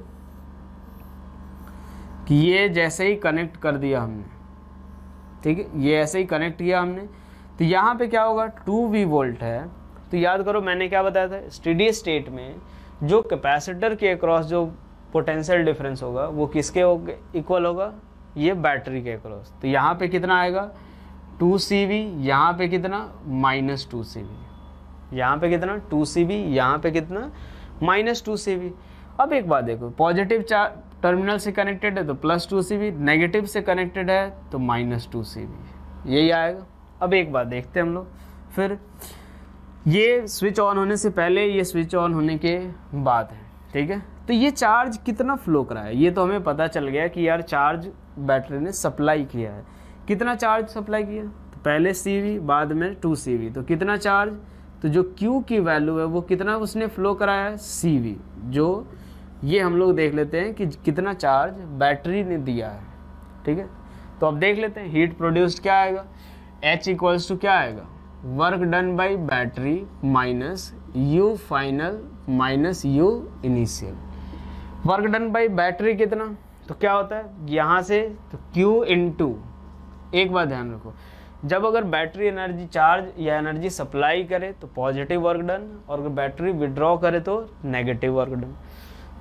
कि ये जैसे ही कनेक्ट कर दिया हमने, ठीक है, ये ऐसे ही कनेक्ट किया हमने, तो यहाँ पे क्या होगा, 2V वोल्ट है। तो याद करो मैंने क्या बताया था, स्टेडी स्टेट में जो कैपेसिटर के अक्रॉस जो पोटेंशियल डिफरेंस होगा वो किसके इक्वल होगा, ये बैटरी के अक्रॉस। तो यहाँ पे कितना आएगा 2CV, यहाँ पे कितना -2CV, यहाँ पे कितना 2CV, यहाँ पे कितना -2CV। अब एक बात देखो, पॉजिटिव टर्मिनल से कनेक्टेड है तो +2CV, नेगेटिव से कनेक्टेड है तो -2CV, यही आएगा। अब एक बात देखते हैं हम लोग, फिर ये स्विच ऑन होने से पहले, ये स्विच ऑन होने के बाद है, ठीक है। तो ये चार्ज कितना फ्लो करा है, ये तो हमें पता चल गया कि यार चार्ज बैटरी ने सप्लाई किया है। कितना चार्ज सप्लाई किया, तो पहले CV बाद में 2CV, तो कितना चार्ज, तो जो Q की वैल्यू है वो कितना उसने फ्लो कराया है, CV, जो ये हम लोग देख लेते हैं कि कितना चार्ज बैटरी ने दिया है, ठीक है। तो अब देख लेते हैं हीट प्रोड्यूस्ड क्या आएगा, H इक्वल्स टू क्या आएगा, work done by battery minus U final minus U initial. Work done by battery कितना, तो क्या होता है यहाँ से, तो Q इंटू, एक बात ध्यान रखो, जब अगर बैटरी एनर्जी चार्ज या एनर्जी सप्लाई करे तो पॉजिटिव वर्क डन, और अगर बैटरी विड्रॉ करे तो नेगेटिव वर्क डन।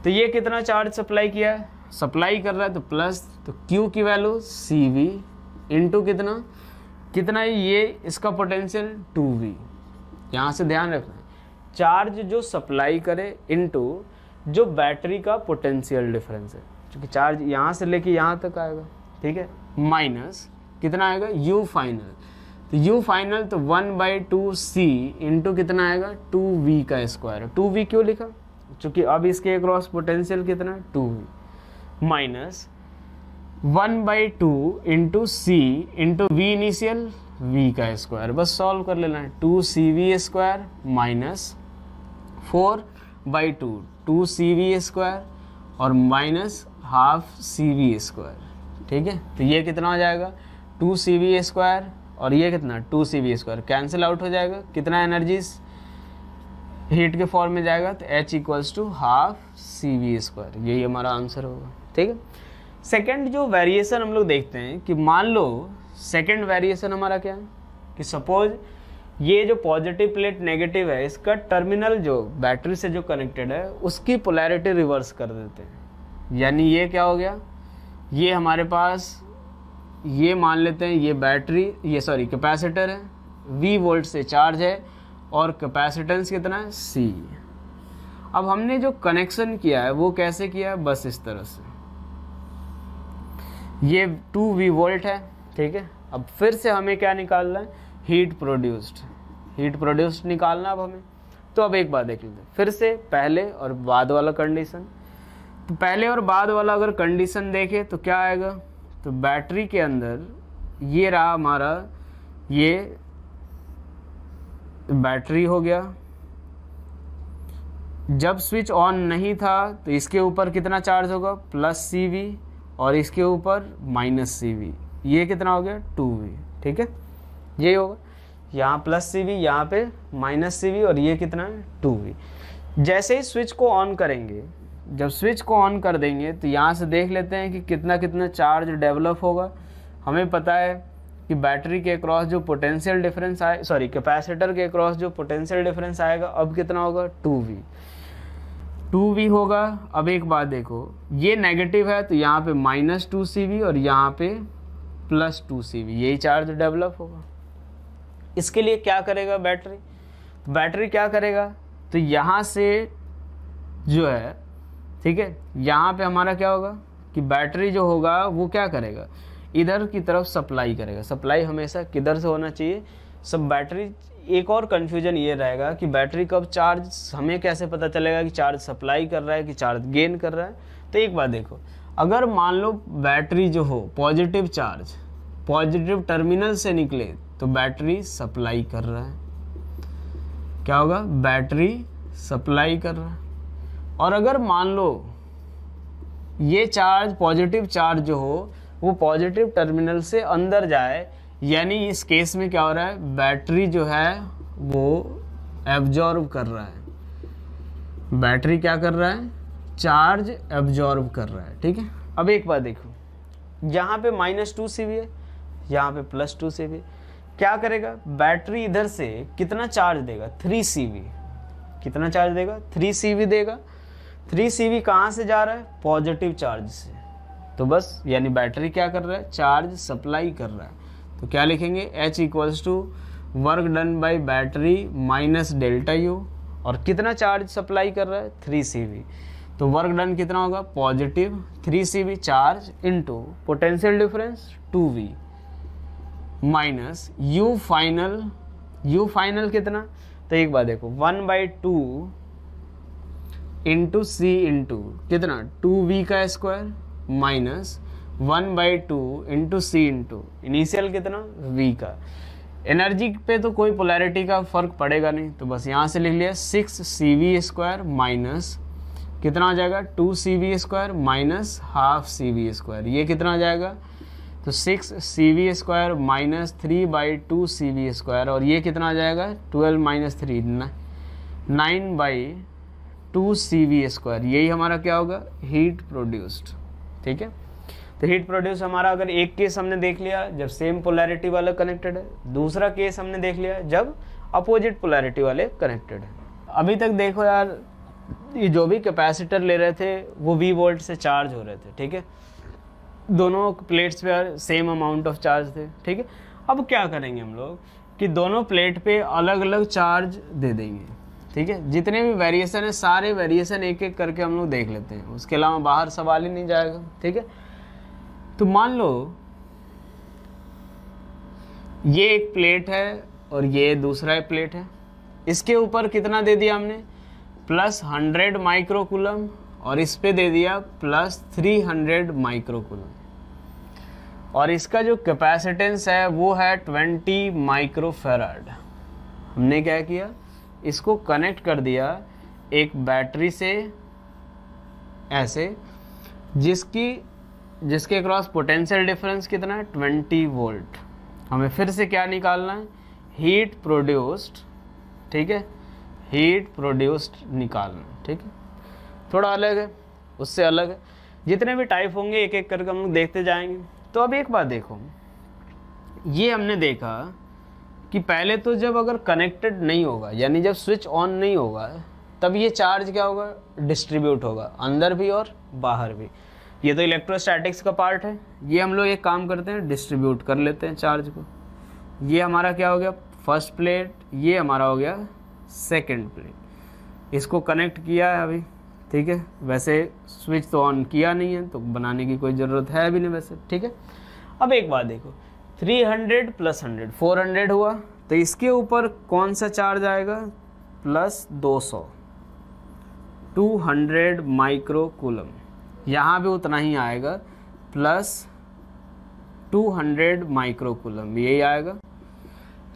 तो ये कितना चार्ज सप्लाई किया है, सप्लाई कर रहा है तो प्लस, तो Q की वैल्यू CV इंटू कितना कितना है, ये इसका पोटेंशियल 2V। यहाँ से ध्यान रखना, चार्ज जो सप्लाई करे इंटू जो बैटरी का पोटेंशियल डिफरेंस है, क्योंकि चार्ज यहाँ से लेके यहाँ तक आएगा, ठीक है, माइनस कितना आएगा U फाइनल, तो U फाइनल तो 1/2C इंटू कितना आएगा 2V का स्क्वायर। 2V क्यों लिखा, चूँकि अब इसके अक्रॉस पोटेंशियल कितना 2V minus 1/2 into C into V initial V का स्क्वायर। बस सॉल्व कर लेना है, 2CV square minus 4/2 2CV square और माइनस हाफ CV स्क्वायर, ठीक है। तो ये कितना हो जाएगा 2CV स्क्वायर और ये कितना 2CV स्क्वायर कैंसिल आउट हो जाएगा, कितना एनर्जी हीट के फॉर्म में जाएगा, तो H equals to half CV square, यही हमारा आंसर होगा, ठीक है। सेकेंड जो वेरिएशन हम लोग देखते हैं कि मान लो सेकेंड वेरिएशन हमारा क्या है कि सपोज ये जो पॉजिटिव प्लेट नेगेटिव है, इसका टर्मिनल जो बैटरी से जो कनेक्टेड है उसकी पोलैरिटी रिवर्स कर देते हैं, यानी ये क्या हो गया, ये हमारे पास, ये मान लेते हैं ये बैटरी, ये सॉरी कैपेसिटर है, V वोल्ट से चार्ज है और कैपेसिटेंस कितना है C। अब हमने जो कनेक्शन किया है वो कैसे किया है, बस इस तरह से, ये 2V वोल्ट है, ठीक है। अब फिर से हमें क्या निकालना है, हीट प्रोड्यूस्ड निकालना अब हमें। तो अब एक बात देख लेते हैं फिर से, पहले और बाद वाला कंडीशन। तो पहले और बाद वाला अगर कंडीशन देखें तो क्या आएगा, तो बैटरी के अंदर ये रहा हमारा, ये बैटरी हो गया। जब स्विच ऑन नहीं था तो इसके ऊपर कितना चार्ज होगा, प्लस CV, और इसके ऊपर माइनस CV। ये कितना हो गया, 2V, ठीक है। ये होगा, यहाँ प्लस CV, यहाँ पे माइनस CV, और ये कितना है 2V। जैसे ही स्विच को ऑन करेंगे, जब स्विच को ऑन कर देंगे तो यहाँ से देख लेते हैं कि कितना कितना चार्ज डेवलप होगा। हमें पता है कि बैटरी के अक्रॉस जो पोटेंशियल डिफरेंस आए, सॉरी कैपेसिटर के अक्रॉस जो पोटेंशियल डिफरेंस आएगा अब कितना होगा, 2V होगा। अब एक बात देखो, ये नेगेटिव है तो यहाँ पे माइनस 2CV और यहाँ पे प्लस 2CV, यही चार्ज डेवलप होगा। इसके लिए क्या करेगा बैटरी क्या करेगा, तो यहाँ से जो है, ठीक है, यहाँ पे हमारा क्या होगा कि बैटरी जो होगा वो क्या करेगा, इधर की तरफ सप्लाई करेगा। सप्लाई हमेशा किधर से होना चाहिए, सब बैटरी। एक और कन्फ्यूजन ये रहेगा कि बैटरी कब चार्ज, हमें कैसे पता चलेगा कि चार्ज सप्लाई कर रहा है कि चार्ज गेन कर रहा है। तो एक बात देखो, अगर मान लो बैटरी जो हो पॉजिटिव चार्ज, पॉजिटिव टर्मिनल से निकले तो बैटरी सप्लाई कर रहा है, क्या होगा, बैटरी सप्लाई कर रहा है। और अगर मान लो ये चार्ज, पॉजिटिव चार्ज जो हो वो पॉजिटिव टर्मिनल से अंदर जाए, यानी इस केस में क्या हो रहा है, बैटरी जो है वो एब्जॉर्ब कर रहा है। बैटरी क्या कर रहा है, चार्ज एब्जॉर्ब कर रहा है, ठीक है। अब एक बात देखो, यहाँ पे माइनस 2CV है, यहाँ पे प्लस 2CV। क्या करेगा, बैटरी इधर से कितना चार्ज देगा, 3CV। कितना चार्ज देगा, 3CV देगा। 3CV कहाँ से जा रहा है, पॉजिटिव चार्ज से। तो बस यानी बैटरी क्या कर रहा है, चार्ज सप्लाई कर रहा है। तो क्या लिखेंगे, H equals to work done by battery minus delta U, और कितना चार्ज सप्लाई कर रहा है, 3CV। तो वर्क डन कितना होगा, positive 3CV charge into potential difference 2V minus U final कितना। तो एक बात देखो, 1/2 इंटू C इंटू कितना, 2V का square minus 1/2 into C into initial कितना, V का। एनर्जी पे तो कोई पोलैरिटी का फर्क पड़ेगा नहीं, तो बस यहाँ से लिख लिया 6CV स्क्वायर माइनस कितना आ जाएगा, 2CV square minus half CV square. ये कितना आ जाएगा, तो 6CV square minus 3/2 CV square, और ये कितना आ जाएगा, 12 माइनस 3 9/2 CV स्क्वायर। यही हमारा क्या होगा, हीट प्रोड्यूस्ड, ठीक है। तो हीट प्रोड्यूस हमारा, अगर एक केस हमने देख लिया जब सेम पोलैरिटी वाला कनेक्टेड है, दूसरा केस हमने देख लिया जब अपोजिट पोलैरिटी वाले कनेक्टेड है। अभी तक देखो यार, ये जो भी कैपेसिटर ले रहे थे वो V वोल्ट से चार्ज हो रहे थे, ठीक है। दोनों प्लेट्स पे सेम अमाउंट ऑफ चार्ज थे, ठीक है। अब क्या करेंगे हम लोग कि दोनों प्लेट पे अलग अलग चार्ज दे देंगे, ठीक है। जितने भी वेरिएशन है सारे वेरिएशन एक एक करके हम लोग देख लेते हैं, उसके अलावा बाहर सवाल ही नहीं जाएगा, ठीक है। तो मान लो ये एक प्लेट है और ये दूसरा एक प्लेट है, इसके ऊपर कितना दे दिया हमने, प्लस 100 माइक्रोकूलम, और इस पे दे दिया प्लस 300 माइक्रोकूलम, और इसका जो कैपेसिटेंस है वो है 20 माइक्रोफैराड। हमने क्या किया, इसको कनेक्ट कर दिया एक बैटरी से ऐसे, जिसके अक्रॉस पोटेंशियल डिफरेंस कितना है, 20 वोल्ट। हमें फिर से क्या निकालना है, हीट प्रोड्यूस्ड, ठीक है, हीट प्रोड्यूस्ड निकालना, ठीक है। थोड़ा अलग है, उससे अलग है, जितने भी टाइप होंगे एक एक करके हम लोग देखते जाएंगे। तो अब एक बात देखो, ये हमने देखा कि पहले तो जब अगर कनेक्टेड नहीं होगा, यानी जब स्विच ऑन नहीं होगा, तब ये चार्ज क्या होगा, डिस्ट्रीब्यूट होगा, अंदर भी और बाहर भी। ये तो इलेक्ट्रोस्टैटिक्स का पार्ट है। ये हम लोग एक काम करते हैं, डिस्ट्रीब्यूट कर लेते हैं चार्ज को। ये हमारा क्या हो गया, फर्स्ट प्लेट, ये हमारा हो गया सेकंड प्लेट। इसको कनेक्ट किया है अभी, ठीक है। वैसे स्विच तो ऑन किया नहीं है तो बनाने की कोई ज़रूरत है भी नहीं वैसे, ठीक है। अब एक बात देखो, 300 + 100 400 हुआ, तो इसके ऊपर कौन सा चार्ज आएगा, प्लस 200 200 माइक्रो कूलम। यहाँ भी उतना ही आएगा, प्लस 200 माइक्रो कूलम, यही आएगा।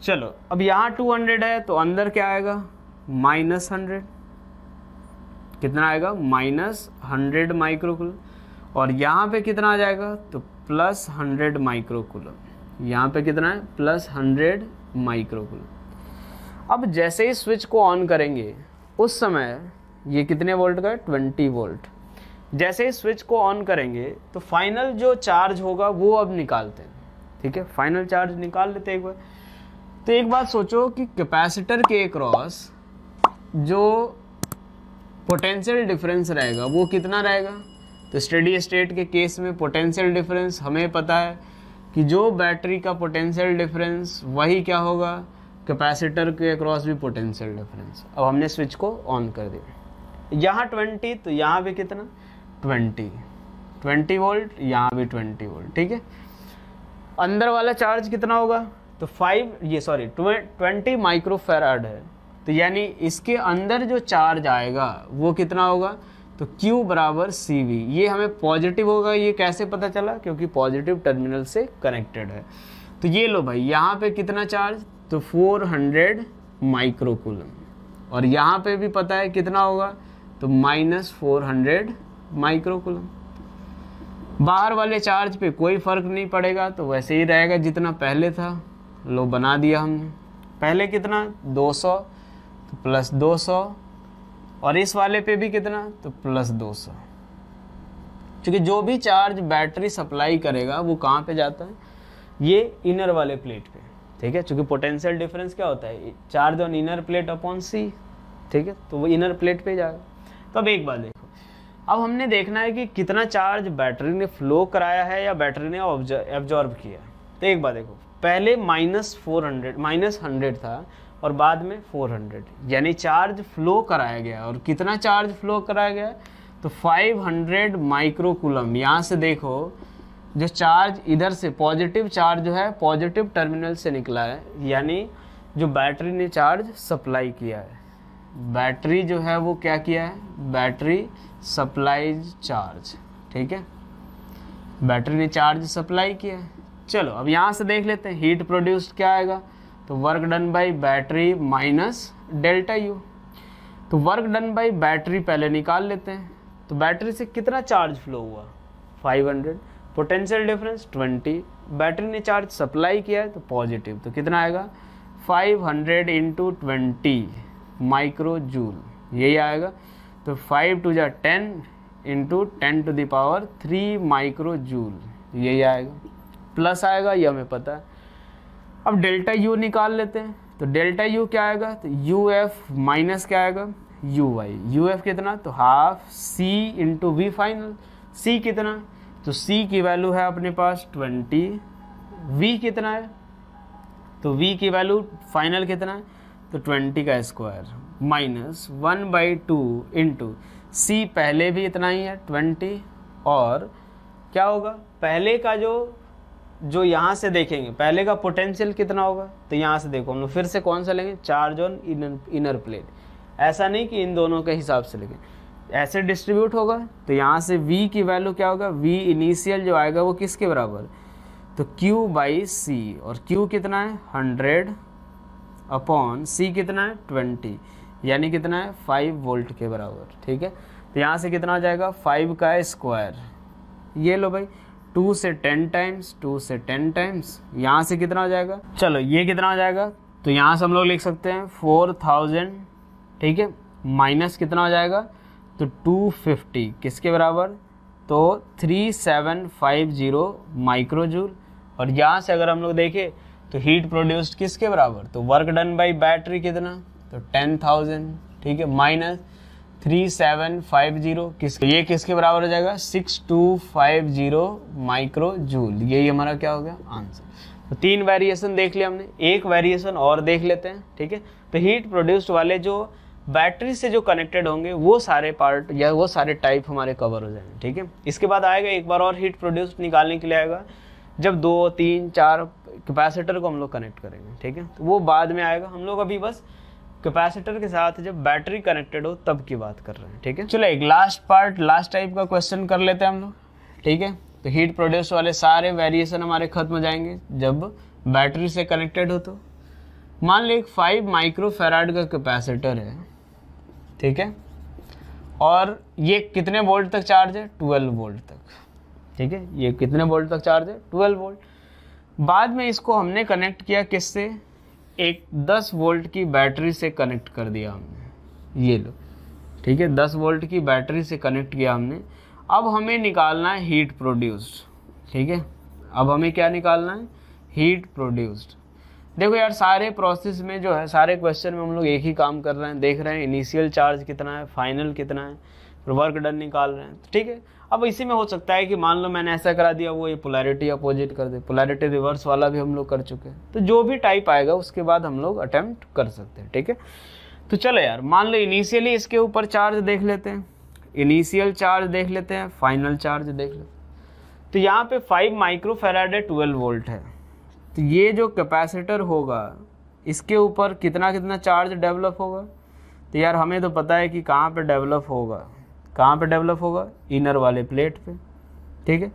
चलो अब यहाँ 200 है तो अंदर क्या आएगा, -100। कितना आएगा, -100 माइक्रो कूलम। और यहाँ पे कितना आ जाएगा, तो +100 माइक्रो कूलम। यहाँ पे कितना है, +100 माइक्रो कूलम। अब जैसे ही स्विच को ऑन करेंगे उस समय ये कितने वोल्ट का है, 20 वोल्ट। जैसे ही स्विच को ऑन करेंगे तो फाइनल जो चार्ज होगा वो अब निकालते हैं, ठीक है। फाइनल चार्ज निकाल लेते हैं एक बार। तो एक बात सोचो कि कैपेसिटर के अक्रॉस जो पोटेंशियल डिफरेंस रहेगा वो कितना रहेगा। तो स्टेडी स्टेट के केस में पोटेंशियल डिफरेंस हमें पता है कि जो बैटरी का पोटेंशियल डिफरेंस वही क्या होगा, कैपेसिटर के अक्रॉस भी पोटेंशियल डिफरेंस। अब हमने स्विच को ऑन कर दिया, यहाँ 20 तो यहाँ भी कितना 20 वोल्ट, यहाँ भी 20 वोल्ट, ठीक है। अंदर वाला चार्ज कितना होगा, तो 20 माइक्रोफैराड है। तो यानी इसके अंदर जो चार्ज आएगा वो कितना होगा, तो Q = CV। ये हमें पॉजिटिव होगा, ये कैसे पता चला, क्योंकि पॉजिटिव टर्मिनल से कनेक्टेड है। तो ये लो भाई, यहाँ पे कितना चार्ज, तो 400 माइक्रो कूलम। और यहाँ पे भी पता है कितना होगा, तो -400 माइक्रो कूलम। बाहर वाले चार्ज पे कोई फर्क नहीं पड़ेगा, तो वैसे ही रहेगा जितना पहले था। लो बना दिया हमने, पहले कितना 200 तो +200, और इस वाले पे भी कितना, तो +200। क्योंकि जो भी चार्ज बैटरी सप्लाई करेगा वो कहाँ पे जाता है, ये इनर वाले प्लेट पे, ठीक है। क्योंकि पोटेंशियल डिफरेंस क्या होता है, charge on inner plate upon C, ठीक है। तो वो इनर प्लेट पे जाएगा। तो अब एक बात देखो, अब हमने देखना है कि कितना चार्ज बैटरी ने फ्लो कराया है या बैटरी ने एब्जॉर्ब किया। तो एक बात देखो, पहले -100 था और बाद में 400, यानी चार्ज फ्लो कराया गया। और कितना चार्ज फ्लो कराया गया, तो 500 माइक्रो कूलम। यहाँ से देखो जो चार्ज इधर से पॉजिटिव चार्ज जो है पॉजिटिव टर्मिनल से निकला है, यानी जो बैटरी ने चार्ज सप्लाई किया है। बैटरी जो है वो क्या किया है, बैटरी सप्लाइज चार्ज, ठीक है। बैटरी ने चार्ज सप्लाई किया है। चलो अब यहाँ से देख लेते हैं हीट प्रोड्यूस्ड क्या आएगा, तो work done by battery minus ΔU। तो वर्क डन बाई बैटरी पहले निकाल लेते हैं। तो बैटरी से कितना चार्ज फ्लो हुआ, 500, पोटेंशियल डिफरेंस 20, बैटरी ने चार्ज सप्लाई किया है तो पॉजिटिव, तो कितना आएगा 500 × 20 माइक्रो जूल, यही आएगा। तो 5 × 10 × 10⁻³ माइक्रो जूल, यही आएगा। प्लस आएगा, ये हमें पता है। अब ΔU निकाल लेते हैं। तो ΔU क्या आएगा, तो UF माइनस क्या आएगा, UY। UF कितना, तो ½ C × V फाइनल। C कितना, तो C की वैल्यू है अपने पास 20, V कितना है, तो V की वैल्यू फाइनल कितना है, तो 20 का स्क्वायर -1/2 × C पहले भी इतना ही है 20। और क्या होगा, पहले का जो यहाँ से देखेंगे पहले का पोटेंशियल कितना होगा, तो यहाँ से देखो हम लोग फिर से कौन सा लेंगे, चार्ज ऑन इनर प्लेट। ऐसा नहीं कि इन दोनों के हिसाब से लेंगे, ऐसे डिस्ट्रीब्यूट होगा। तो यहाँ से V की वैल्यू क्या होगा, V इनिशियल जो आएगा वो किसके बराबर, तो Q/C। और Q कितना है 100 अपॉन C कितना है 20, यानी कितना है 5 वोल्ट के बराबर, ठीक है। तो यहाँ से कितना आ जाएगा 5 का स्क्वायर, ये लो भाई 2 से 10 टाइम्स, 2 से 10 टाइम्स, यहाँ से कितना आ जाएगा, चलो ये कितना आ जाएगा, तो यहाँ से हम लोग लिख सकते हैं 4000, ठीक है, माइनस कितना हो जाएगा, तो 250 किसके बराबर, तो 3750 माइक्रो जूल। और यहाँ से अगर हम लोग देखें तो हीट प्रोड्यूस्ड किसके बराबर, तो वर्क डन बाई बैटरी कितना, तो 10,000, ठीक है, माइनस 3750 ये किसके बराबर हो जाएगा 6250 माइक्रो जूल। यही हमारा क्या हो गया आंसर। तो 3 वेरिएशन देख लिया हमने, एक वेरिएशन और देख लेते हैं, ठीक है। तो हीट प्रोड्यूस्ड वाले जो बैटरी से जो कनेक्टेड होंगे वो सारे पार्ट या वो सारे टाइप हमारे कवर हो जाएंगे, ठीक है। इसके बाद आएगा एक बार और हीट प्रोड्यूस्ड निकालने के लिए आएगा जब 2, 3, 4 कैपेसिटर को हम लोग कनेक्ट करेंगे, ठीक है। तो वो बाद में आएगा, हम लोग अभी बस कैपेसिटर के साथ जब बैटरी कनेक्टेड हो तब की बात कर रहे हैं, ठीक है। चलो एक लास्ट पार्ट, लास्ट टाइप का क्वेश्चन कर लेते हैं हम लोग, ठीक है। तो हीट प्रोड्यूस वाले सारे वेरिएशन हमारे खत्म हो जाएंगे जब बैटरी से कनेक्टेड हो। तो मान लो एक 5 माइक्रो फैराड का कैपेसिटर है, ठीक है, और ये कितने वोल्ट तक चार्ज है 12 वोल्ट तक, ठीक है। ये कितने वोल्ट तक चार्ज है 12 वोल्ट। बाद में इसको हमने कनेक्ट किया किससे, एक 10 वोल्ट की बैटरी से कनेक्ट कर दिया हमने, ये लो, ठीक है। 10 वोल्ट की बैटरी से कनेक्ट किया हमने। अब हमें निकालना है हीट प्रोड्यूस्ड, ठीक है। अब हमें क्या निकालना है, हीट प्रोड्यूस्ड। देखो यार सारे प्रोसेस में जो है, सारे क्वेश्चन में हम लोग एक ही काम कर रहे हैं, देख रहे हैं इनिशियल चार्ज कितना है, फाइनल कितना है, फिर वर्क डन निकाल रहे हैं, ठीक है। अब इसी में हो सकता है कि मान लो मैंने ऐसा करा दिया, वो ये पोलैरिटी अपोजिट कर दे, पोलैरिटी रिवर्स वाला भी हम लोग कर चुके हैं। तो जो भी टाइप आएगा उसके बाद हम लोग अटेम्प्ट कर सकते हैं, ठीक है। तो चलो यार मान लो इनिशियली इसके ऊपर चार्ज देख लेते हैं, इनिशियल चार्ज देख लेते हैं, फाइनल चार्ज देख लेते हैं। तो यहाँ पे 5 माइक्रो फैराड है, 12 वोल्ट है। तो ये जो कैपेसिटर होगा इसके ऊपर कितना कितना चार्ज डेवलप होगा। तो यार हमें तो पता है कि कहाँ पे डेवलप होगा, कहाँ पे डेवलप होगा, इनर वाले प्लेट पे, ठीक है।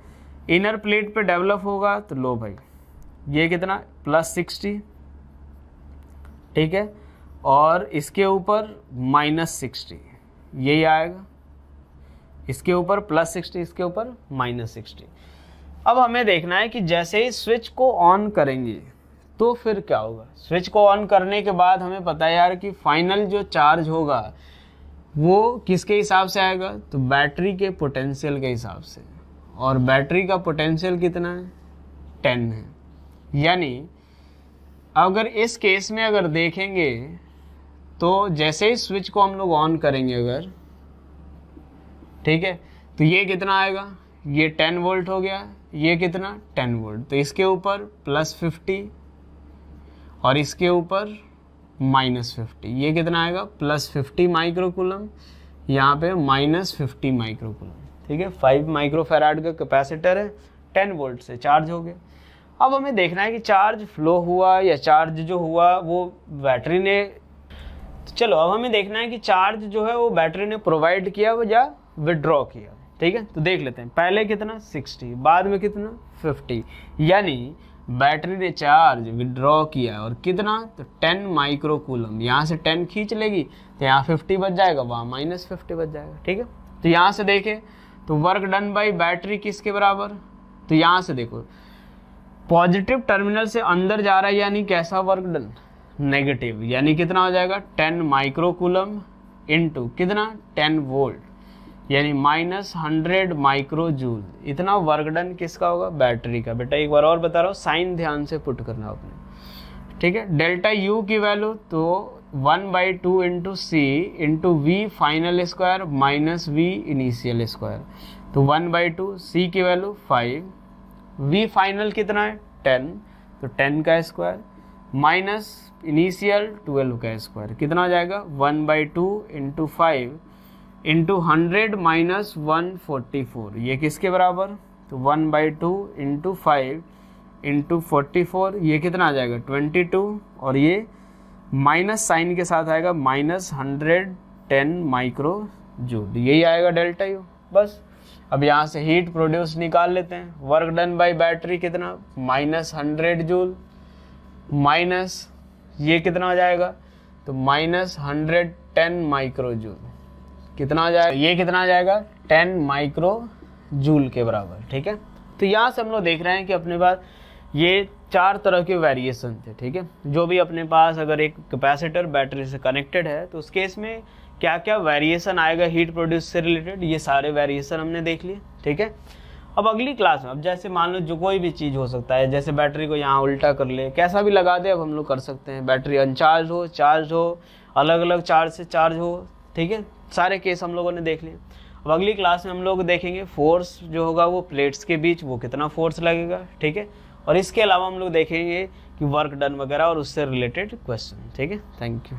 इनर प्लेट पे डेवलप होगा। तो लो भाई ये कितना +60, ठीक है, और इसके ऊपर -60, यही आएगा। इसके ऊपर +60, इसके ऊपर -60। अब हमें देखना है कि जैसे ही स्विच को ऑन करेंगे तो फिर क्या होगा। स्विच को ऑन करने के बाद हमें पता है यार कि फाइनल जो चार्ज होगा वो किसके हिसाब से आएगा, तो बैटरी के पोटेंशियल के हिसाब से। और बैटरी का पोटेंशियल कितना है 10 है। यानी अगर इस केस में अगर देखेंगे तो जैसे ही स्विच को हम लोग ऑन करेंगे अगर, ठीक है, तो ये कितना आएगा, ये 10 वोल्ट हो गया, ये कितना 10 वोल्ट। तो इसके ऊपर +50 और इसके ऊपर -50, ये कितना आएगा +50 माइक्रोकूलम, यहाँ पे -50 माइक्रोकूलम, ठीक है। 5 माइक्रो फैराड का कैपेसिटर है, 10 वोल्ट से चार्ज हो गया। अब हमें देखना है कि चार्ज फ्लो हुआ या चार्ज जो हुआ वो बैटरी ने, तो चलो अब हमें देखना है कि चार्ज जो है वो बैटरी ने प्रोवाइड किया या विड्रॉ किया, ठीक है। तो देख लेते हैं, पहले कितना 60, बाद में कितना 50, यानी बैटरी ने चार्ज विड्रॉ किया और कितना, तो 10 माइक्रोकूलम। यहाँ से 10 खींच लेगी तो यहाँ 50 बच जाएगा, वहाँ -50 बच जाएगा, ठीक है। तो यहाँ से देखें तो वर्क डन बाई बैटरी किसके बराबर, तो यहाँ से देखो पॉजिटिव टर्मिनल से अंदर जा रहा है, यानी कैसा वर्क डन, नेगेटिव, यानी कितना हो जाएगा 10 माइक्रोकूलम इंटू कितना 10 वोल्ट, यानी -100 माइक्रो जूल। इतना वर्क डन किसका होगा, बैटरी का। बेटा एक बार और बता रहा हूँ, साइन ध्यान से पुट करना आपने, ठीक है। डेल्टा यू की वैल्यू तो 1/2 into C into V final square minus V initial square. तो 1/2, सी की वैल्यू 5, वी फाइनल कितना है 10, तो 10 का स्क्वायर माइनस इनिशियल 12 का स्क्वायर, कितना हो जाएगा 1/2 इंटू 5 इंटू 100 माइनस 144, ये किसके बराबर, तो 1/2 इंटू 5 इंटू 44, ये कितना आ जाएगा 22, और ये माइनस साइन के साथ आएगा -110 माइक्रो जूल, यही आएगा डेल्टा यू। बस अब यहाँ से हीट प्रोड्यूस निकाल लेते हैं। वर्क डन बाई बैटरी कितना -100 जूल, माइनस ये कितना हो जाएगा, तो -110 माइक्रो जूल, कितना आ जाएगा, ये कितना आ जाएगा 10 माइक्रो जूल के बराबर, ठीक है। तो यहाँ से हम लोग देख रहे हैं कि अपने पास ये 4 तरह के वेरिएशन थे, ठीक है। जो भी अपने पास अगर एक कैपेसिटर बैटरी से कनेक्टेड है तो उस केस में क्या क्या वेरिएशन आएगा हीट प्रोड्यूस से रिलेटेड, ये सारे वेरिएशन हमने देख लिए, ठीक है। अब अगली क्लास में, अब जैसे मान लो जो कोई भी चीज़ हो सकता है, जैसे बैटरी को यहाँ उल्टा कर ले, कैसा भी लगा दे, अब हम लोग कर सकते हैं। बैटरी अनचार्ज हो, चार्ज हो, अलग अलग चार्ज से चार्ज हो, ठीक है, सारे केस हम लोगों ने देख लिए। अब अगली क्लास में हम लोग देखेंगे फोर्स जो होगा वो प्लेट्स के बीच वो कितना फोर्स लगेगा, ठीक है, और इसके अलावा हम लोग देखेंगे कि वर्क डन वगैरह और उससे रिलेटेड क्वेश्चन। ठीक है, थैंक यू।